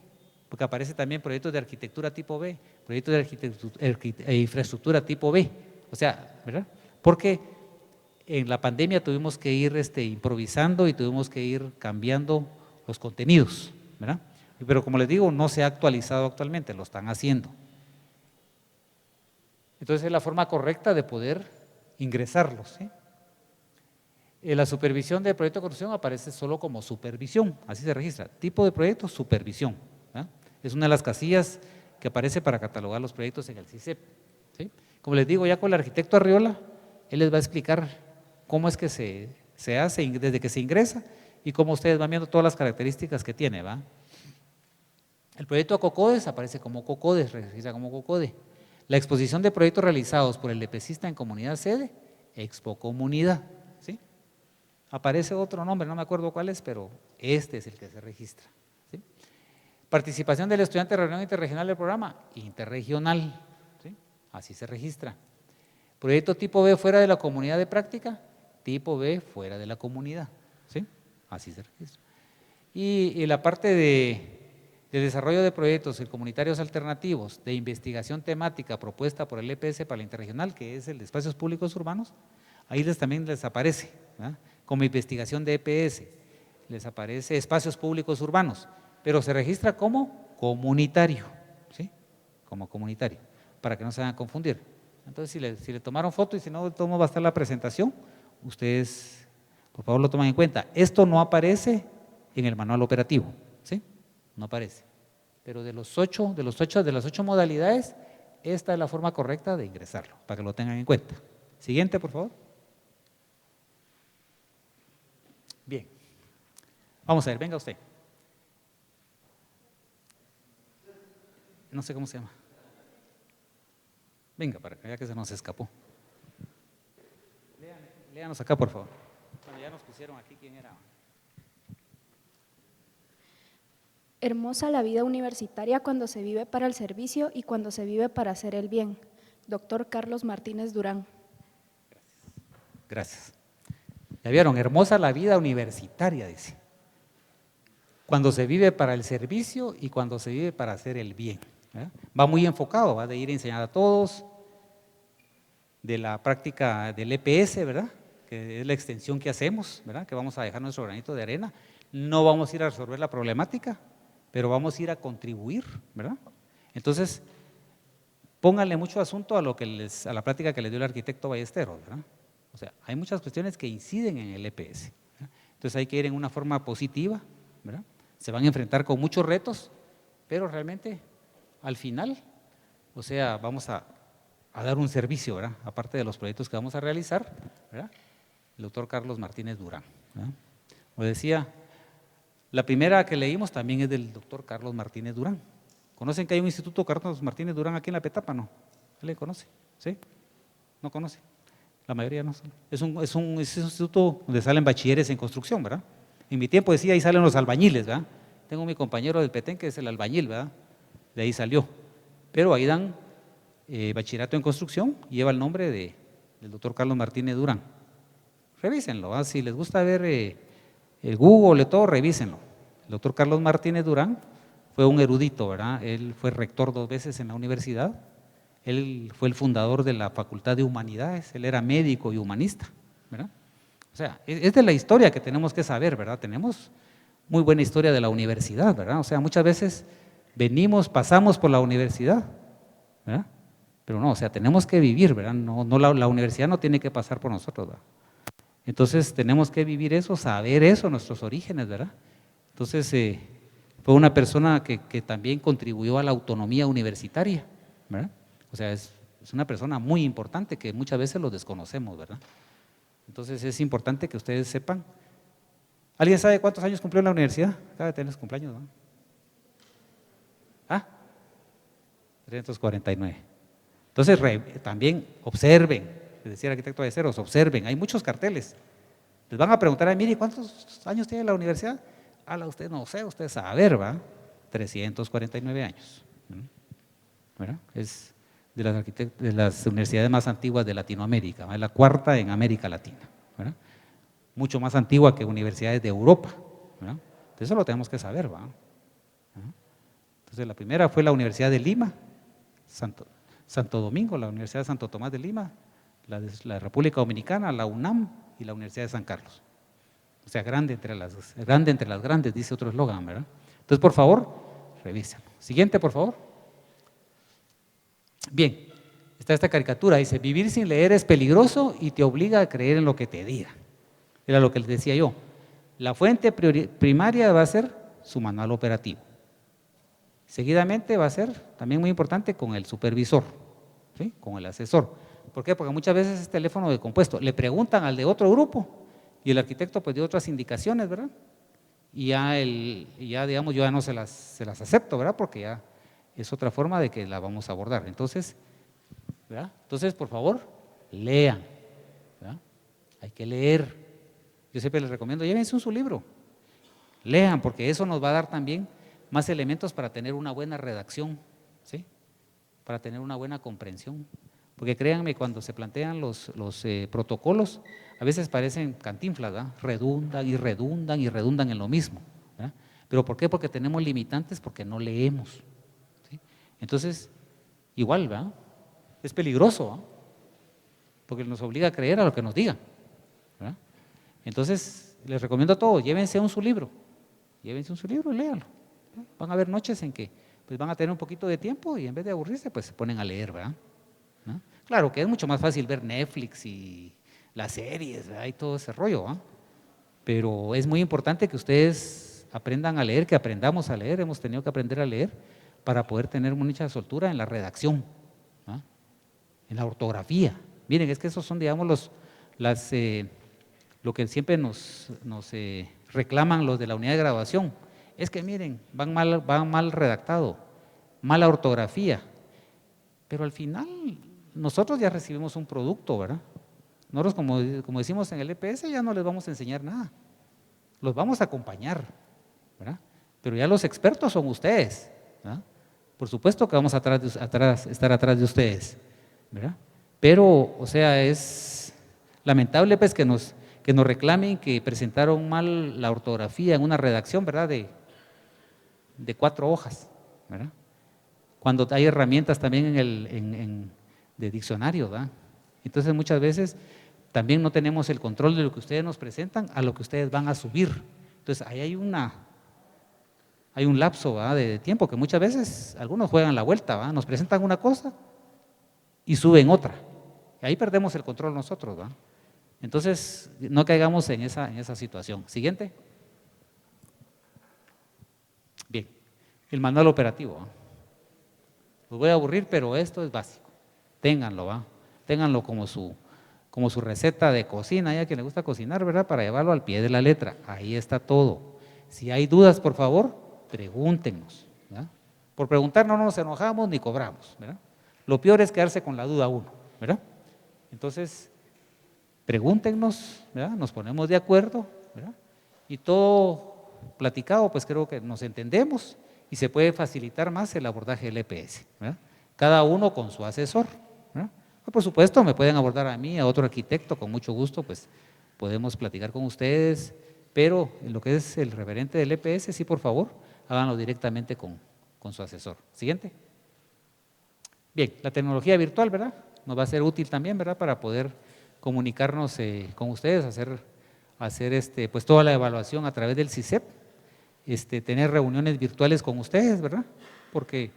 Porque aparece también proyectos de arquitectura tipo B, proyectos de infraestructura tipo B. O sea, ¿verdad? Porque en la pandemia tuvimos que ir improvisando y tuvimos que ir cambiando los contenidos, ¿verdad? Pero como les digo, no se ha actualizado actualmente, lo están haciendo. Entonces es la forma correcta de poder ingresarlos, ¿sí? La supervisión del proyecto de construcción aparece solo como supervisión, así se registra, tipo de proyecto, supervisión, ¿verdad? Es una de las casillas que aparece para catalogar los proyectos en el SISEP, ¿sí? Como les digo, ya con el arquitecto Arriola, él les va a explicar cómo es que se hace desde que se ingresa y cómo ustedes van viendo todas las características que tiene, ¿va? El proyecto COCODES aparece como COCODES, registra como COCODE. La exposición de proyectos realizados por el EPCista en comunidad sede, Expo Comunidad, ¿sí? aparece otro nombre, no me acuerdo cuál es, pero este es el que se registra. ¿Sí? Participación del estudiante en reunión interregional del programa, interregional, ¿sí? Así se registra. Proyecto tipo B fuera de la comunidad de práctica, tipo B fuera de la comunidad, ¿sí? Así se registra. Y la parte de desarrollo de proyectos comunitarios alternativos de investigación temática propuesta por el EPS para la interregional, que es el de espacios públicos urbanos, ahí también les aparece, ¿verdad? Como investigación de EPS, les aparece espacios públicos urbanos, pero se registra como comunitario, ¿sí? Como comunitario, para que no se vayan a confundir. Entonces, si le tomaron foto y si no, de todo modo va a estar la presentación, ustedes, por favor, lo toman en cuenta. Esto no aparece en el manual operativo, ¿sí? No aparece. Pero de las 8 modalidades, esta es la forma correcta de ingresarlo, para que lo tengan en cuenta. Siguiente, por favor. Bien. Vamos a ver, venga usted. No sé cómo se llama. Venga, para que vea que se nos escapó. Léanos acá, por favor. Bueno, ya nos pusieron aquí quién era. Hermosa la vida universitaria cuando se vive para el servicio y cuando se vive para hacer el bien. Doctor Carlos Martínez Durán. Gracias. Ya vieron, hermosa la vida universitaria, dice. Cuando se vive para el servicio y cuando se vive para hacer el bien. ¿Verdad? Va muy enfocado, va de ir a enseñar a todos, de la práctica del EPS, ¿verdad? Que es la extensión que hacemos, ¿verdad? Que vamos a dejar nuestro granito de arena. No vamos a ir a resolver la problemática, pero vamos a ir a contribuir, ¿verdad? Entonces, pónganle mucho asunto a la plática que les dio el arquitecto Ballesteros, ¿verdad? O sea, hay muchas cuestiones que inciden en el EPS, ¿verdad? Entonces hay que ir en una forma positiva, ¿verdad? Se van a enfrentar con muchos retos, pero realmente al final, o sea, vamos a dar un servicio, ¿verdad? Aparte de los proyectos que vamos a realizar, ¿verdad? El doctor Carlos Martínez Durán, ¿verdad? Como decía, la primera que leímos también es del doctor Carlos Martínez Durán. ¿Conocen que hay un instituto Carlos Martínez Durán aquí en La Petapa? ¿No? ¿Alguien conoce? ¿Sí? ¿No conoce? La mayoría no. Es un instituto donde salen bachilleres en construcción, ¿verdad? En mi tiempo decía, ahí salen los albañiles, ¿verdad? Tengo mi compañero del Petén que es el albañil, ¿verdad? De ahí salió. Pero ahí dan bachillerato en construcción y lleva el nombre del doctor Carlos Martínez Durán. Revísenlo, ¿verdad? Si les gusta ver el Google y todo, revísenlo. El doctor Carlos Martínez Durán fue un erudito, ¿verdad? Él fue rector 2 veces en la universidad. Él fue el fundador de la Facultad de Humanidades. Él era médico y humanista, ¿verdad? O sea, es de la historia que tenemos que saber, ¿verdad? Tenemos muy buena historia de la universidad, ¿verdad? O sea, muchas veces pasamos por la universidad, ¿verdad? Pero no, o sea, tenemos que vivir, ¿verdad? No, la universidad no tiene que pasar por nosotros, ¿verdad? Entonces tenemos que vivir eso, saber eso, nuestros orígenes, ¿verdad? Entonces fue una persona que también contribuyó a la autonomía universitaria, ¿verdad? O sea, es una persona muy importante que muchas veces lo desconocemos, ¿verdad? Entonces es importante que ustedes sepan. ¿Alguien sabe cuántos años cumplió en la universidad? Acaba de tener su cumpleaños, ¿no? ¿Ah? 349. Entonces también observen, decía el arquitecto Ballesteros, observen, hay muchos carteles. Les van a preguntar, mire, ¿cuántos años tiene la universidad? Usted no sé, usted sabe, ¿va? 349 años. ¿Verdad? Es de las universidades más antiguas de Latinoamérica, es la 4ª en América Latina, ¿verdad? Mucho más antigua que universidades de Europa, ¿verdad? Entonces eso lo tenemos que saber, ¿va? Entonces la primera fue la Universidad de Lima, Santo Domingo, la Universidad de Santo Tomás de Lima, la República Dominicana, la UNAM y la Universidad de San Carlos. O sea, grande entre las grandes, dice otro eslogan, ¿verdad? Entonces, por favor, revisen. Siguiente, por favor. Bien, está esta caricatura, dice, vivir sin leer es peligroso y te obliga a creer en lo que te diga. Era lo que les decía yo. La fuente primaria va a ser su manual operativo. Seguidamente va a ser también muy importante con el supervisor, ¿sí? Con el asesor. ¿Por qué? Porque muchas veces es teléfono de compuesto. Le preguntan al de otro grupo y el arquitecto pues dio otras indicaciones, ¿verdad? Y ya digamos, yo ya no se las acepto, ¿verdad? Porque ya es otra forma de que la vamos a abordar. Entonces, ¿verdad? Entonces, por favor, lean, ¿verdad? Hay que leer, yo siempre les recomiendo, llévense su libro, lean, porque eso nos va a dar también más elementos para tener una buena redacción, ¿sí? Para tener una buena comprensión. Porque créanme, cuando se plantean los protocolos, a veces parecen cantinflas, ¿verdad? Redundan y redundan y redundan en lo mismo, ¿verdad? ¿Pero por qué? Porque tenemos limitantes, porque no leemos, ¿sí? Entonces, igual, ¿verdad? Es peligroso, ¿verdad? Porque nos obliga a creer a lo que nos digan, ¿verdad? Entonces, les recomiendo a todos, llévense su libro y léanlo. Van a haber noches en que pues, van a tener un poquito de tiempo y en vez de aburrirse, pues se ponen a leer, ¿verdad? ¿No? Claro que es mucho más fácil ver Netflix y las series, ¿verdad? Y todo ese rollo, ¿verdad? Pero es muy importante que ustedes aprendan a leer, que aprendamos a leer, hemos tenido que aprender a leer para poder tener mucha soltura en la redacción, ¿verdad? En la ortografía. Miren, es que esos son, digamos, lo que siempre nos reclaman los de la unidad de graduación. Es que miren, van mal redactado, mala ortografía, pero al final nosotros ya recibimos un producto, ¿verdad? Nosotros, como decimos en el EPS, ya no les vamos a enseñar nada, los vamos a acompañar, ¿verdad? Pero ya los expertos son ustedes, ¿verdad? Por supuesto que vamos a estar atrás de ustedes, ¿verdad? Pero, o sea, es lamentable pues que nos reclamen que presentaron mal la ortografía en una redacción, ¿verdad? De 4 hojas, ¿verdad? Cuando hay herramientas también de diccionario, ¿verdad? Entonces muchas veces también no tenemos el control de lo que ustedes nos presentan a lo que ustedes van a subir. Entonces ahí hay un lapso, ¿verdad? de tiempo que muchas veces algunos juegan la vuelta, ¿verdad? Nos presentan una cosa y suben otra. Y ahí perdemos el control nosotros, ¿verdad? Entonces no caigamos en esa situación. Siguiente. Bien, el manual operativo, ¿verdad? Los voy a aburrir, pero esto es básico. Ténganlo, ¿va? Ténganlo como su receta de cocina, ya que le gusta cocinar, ¿verdad? Para llevarlo al pie de la letra. Ahí está todo. Si hay dudas, por favor, pregúntenos, ¿verdad? Por preguntar no nos enojamos ni cobramos, ¿verdad? Lo peor es quedarse con la duda uno, ¿verdad? Entonces, pregúntenos, ¿verdad? Nos ponemos de acuerdo, ¿verdad? Y todo platicado, pues creo que nos entendemos y se puede facilitar más el abordaje del EPS, ¿verdad? Cada uno con su asesor, ¿verdad? Por supuesto, me pueden abordar a mí, a otro arquitecto, con mucho gusto, pues podemos platicar con ustedes, pero en lo que es el referente del EPS, sí, por favor, háganlo directamente con su asesor. Siguiente. Bien, la tecnología virtual, ¿verdad? Nos va a ser útil también, ¿verdad? Para poder comunicarnos con ustedes, hacer pues toda la evaluación a través del CISEP, tener reuniones virtuales con ustedes, ¿verdad? Porque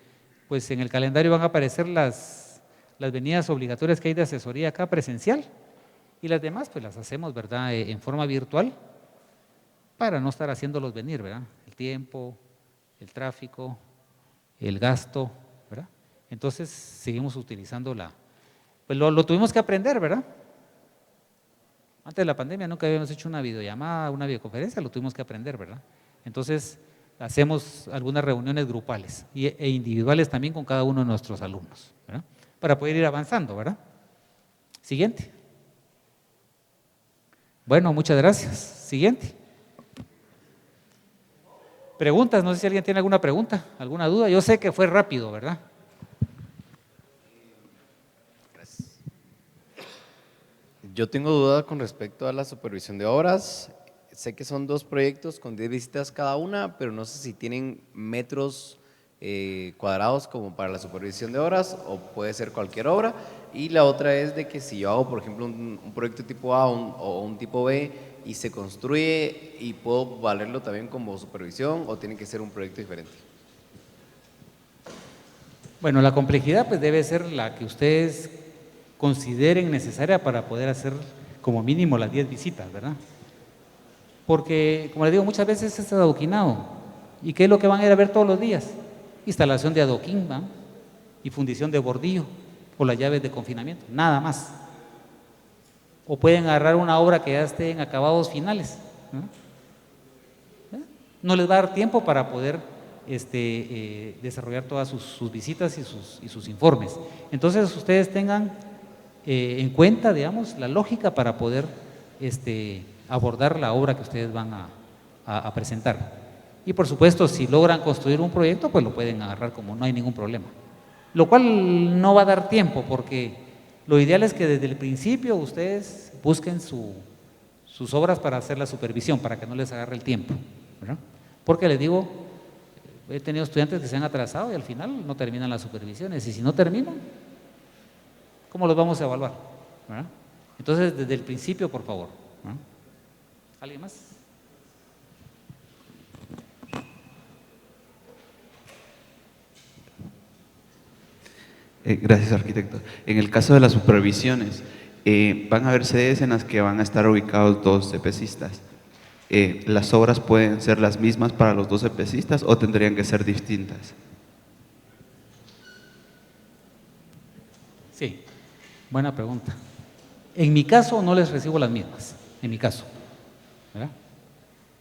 pues en el calendario van a aparecer las venidas obligatorias que hay de asesoría acá presencial y las demás pues las hacemos, ¿verdad? En forma virtual para no estar haciéndolos venir, ¿verdad? El tiempo, el tráfico, el gasto, ¿verdad? Entonces seguimos utilizando pues lo tuvimos que aprender, ¿verdad? Antes de la pandemia nunca habíamos hecho una videollamada, una videoconferencia, lo tuvimos que aprender, ¿verdad? Entonces hacemos algunas reuniones grupales e individuales también con cada uno de nuestros alumnos, ¿verdad? Para poder ir avanzando, ¿verdad? Siguiente. Bueno, muchas gracias. Siguiente. Preguntas, no sé si alguien tiene alguna pregunta, alguna duda. Yo sé que fue rápido, ¿verdad? Gracias. Yo tengo duda con respecto a la supervisión de obras. Sé que son 2 proyectos con 10 visitas cada una, pero no sé si tienen metros cuadrados como para la supervisión de obras o puede ser cualquier obra. Y la otra es de que si yo hago, por ejemplo, un proyecto tipo A o un tipo B y se construye y puedo valerlo también como supervisión o tiene que ser un proyecto diferente. Bueno, la complejidad pues debe ser la que ustedes consideren necesaria para poder hacer como mínimo las 10 visitas, ¿verdad? Porque, como les digo, muchas veces es adoquinado. ¿Y qué es lo que van a ir a ver todos los días? Instalación de adoquín, ¿va? Y fundición de bordillo o las llaves de confinamiento, nada más. O pueden agarrar una obra que ya esté en acabados finales, ¿no? No les va a dar tiempo para poder desarrollar todas sus visitas y sus informes. Entonces ustedes tengan en cuenta, digamos, la lógica para poder abordar la obra que ustedes van a presentar. Y por supuesto, si logran construir un proyecto, pues lo pueden agarrar como no hay ningún problema. Lo cual no va a dar tiempo, porque lo ideal es que desde el principio ustedes busquen sus obras para hacer la supervisión, para que no les agarre el tiempo, ¿verdad? Porque les digo, he tenido estudiantes que se han atrasado y al final no terminan las supervisiones, y si no terminan, ¿cómo los vamos a evaluar? ¿Verdad? Entonces, desde el principio, por favor. ¿Verdad? ¿Alguien más? Gracias, arquitecto. En el caso de las supervisiones, van a haber sedes en las que van a estar ubicados 2 EPCistas. ¿Las obras pueden ser las mismas para los 2 EPCistas o tendrían que ser distintas? Sí, buena pregunta. En mi caso no les recibo las mismas, en mi caso, ¿verdad?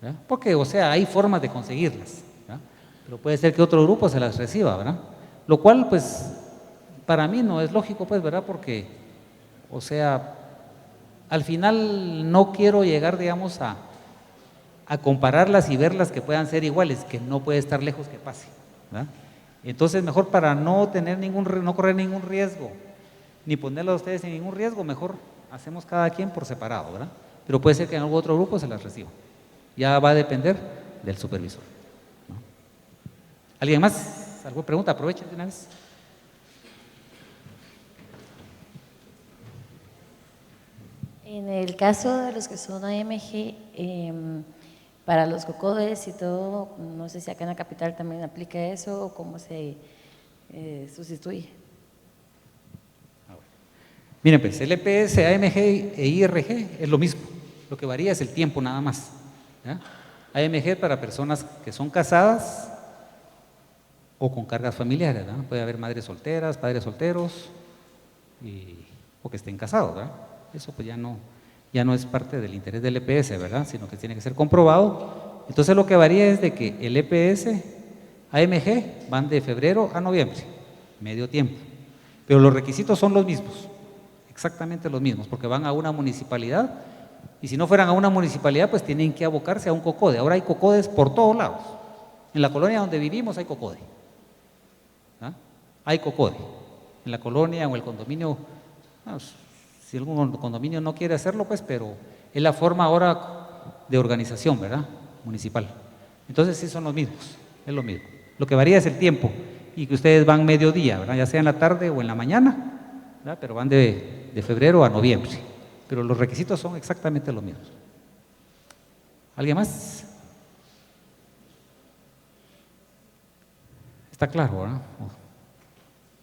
¿Verdad? Porque, o sea, hay formas de conseguirlas, ¿verdad? Pero puede ser que otro grupo se las reciba, ¿verdad? Lo cual, pues, para mí no es lógico, pues, ¿verdad? Porque, o sea, al final no quiero llegar, digamos, a compararlas y verlas que puedan ser iguales, que no puede estar lejos que pase, ¿verdad? Entonces, mejor para no tener no correr ningún riesgo, ni ponerlo a ustedes en ningún riesgo, mejor hacemos cada quien por separado, ¿verdad? Pero puede ser que en algún otro grupo se las reciba. Ya va a depender del supervisor, ¿no? ¿Alguien más? ¿Alguna pregunta? Aprovechen de una vez. En el caso de los que son AMG, para los cocodes y todo, no sé si acá en la capital también aplica eso o cómo se sustituye. Miren, pues LPS, AMG e IRG es lo mismo. Lo que varía es el tiempo nada más, ¿ya? AMG para personas que son casadas o con cargas familiares, ¿no? Puede haber madres solteras, padres solteros o que estén casados, ¿verdad? Eso pues ya no es parte del interés del EPS, ¿verdad? Sino que tiene que ser comprobado. Entonces lo que varía es de que el EPS, AMG van de febrero a noviembre, medio tiempo. Pero los requisitos son los mismos, exactamente los mismos, porque van a una municipalidad y si no fueran a una municipalidad, pues tienen que abocarse a un COCODE. Ahora hay COCODES por todos lados. En la colonia donde vivimos hay COCODE. ¿Ah? Hay COCODE. En la colonia o el condominio, si algún condominio no quiere hacerlo, pues, pero es la forma ahora de organización, ¿verdad? Municipal. Entonces sí son los mismos, es lo mismo. Lo que varía es el tiempo y que ustedes van mediodía, ¿verdad? Ya sea en la tarde o en la mañana, ¿verdad? Pero van de febrero a noviembre. Pero los requisitos son exactamente los mismos. ¿Alguien más? Está claro, ¿verdad?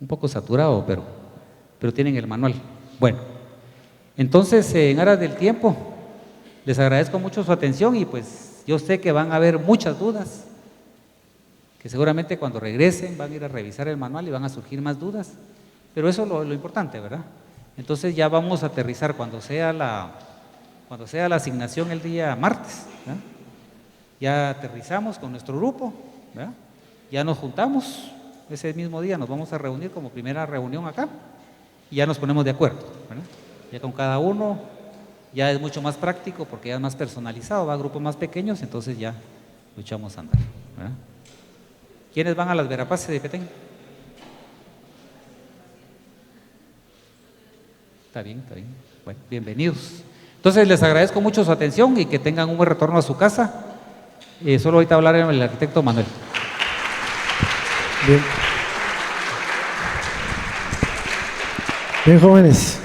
Un poco saturado, pero tienen el manual. Bueno, entonces en aras del tiempo, les agradezco mucho su atención y pues yo sé que van a haber muchas dudas, que seguramente cuando regresen van a ir a revisar el manual y van a surgir más dudas, pero eso es lo importante, ¿verdad? Entonces ya vamos a aterrizar cuando sea la asignación el día martes, ¿verdad? Ya aterrizamos con nuestro grupo, ¿verdad? Ya nos juntamos, ese mismo día nos vamos a reunir como primera reunión acá y ya nos ponemos de acuerdo, ¿verdad? Ya con cada uno, ya es mucho más práctico porque ya es más personalizado, va a grupos más pequeños, entonces ya lo echamos a andar, ¿verdad? ¿Quiénes van a las Verapaces de Petén? Está bien. Bueno, bienvenidos. Entonces les agradezco mucho su atención y que tengan un buen retorno a su casa. Solo ahorita hablar el arquitecto Manuel. Bien. Bien, jóvenes.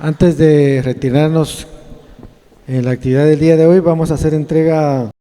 Antes de retirarnos en la actividad del día de hoy, vamos a hacer entrega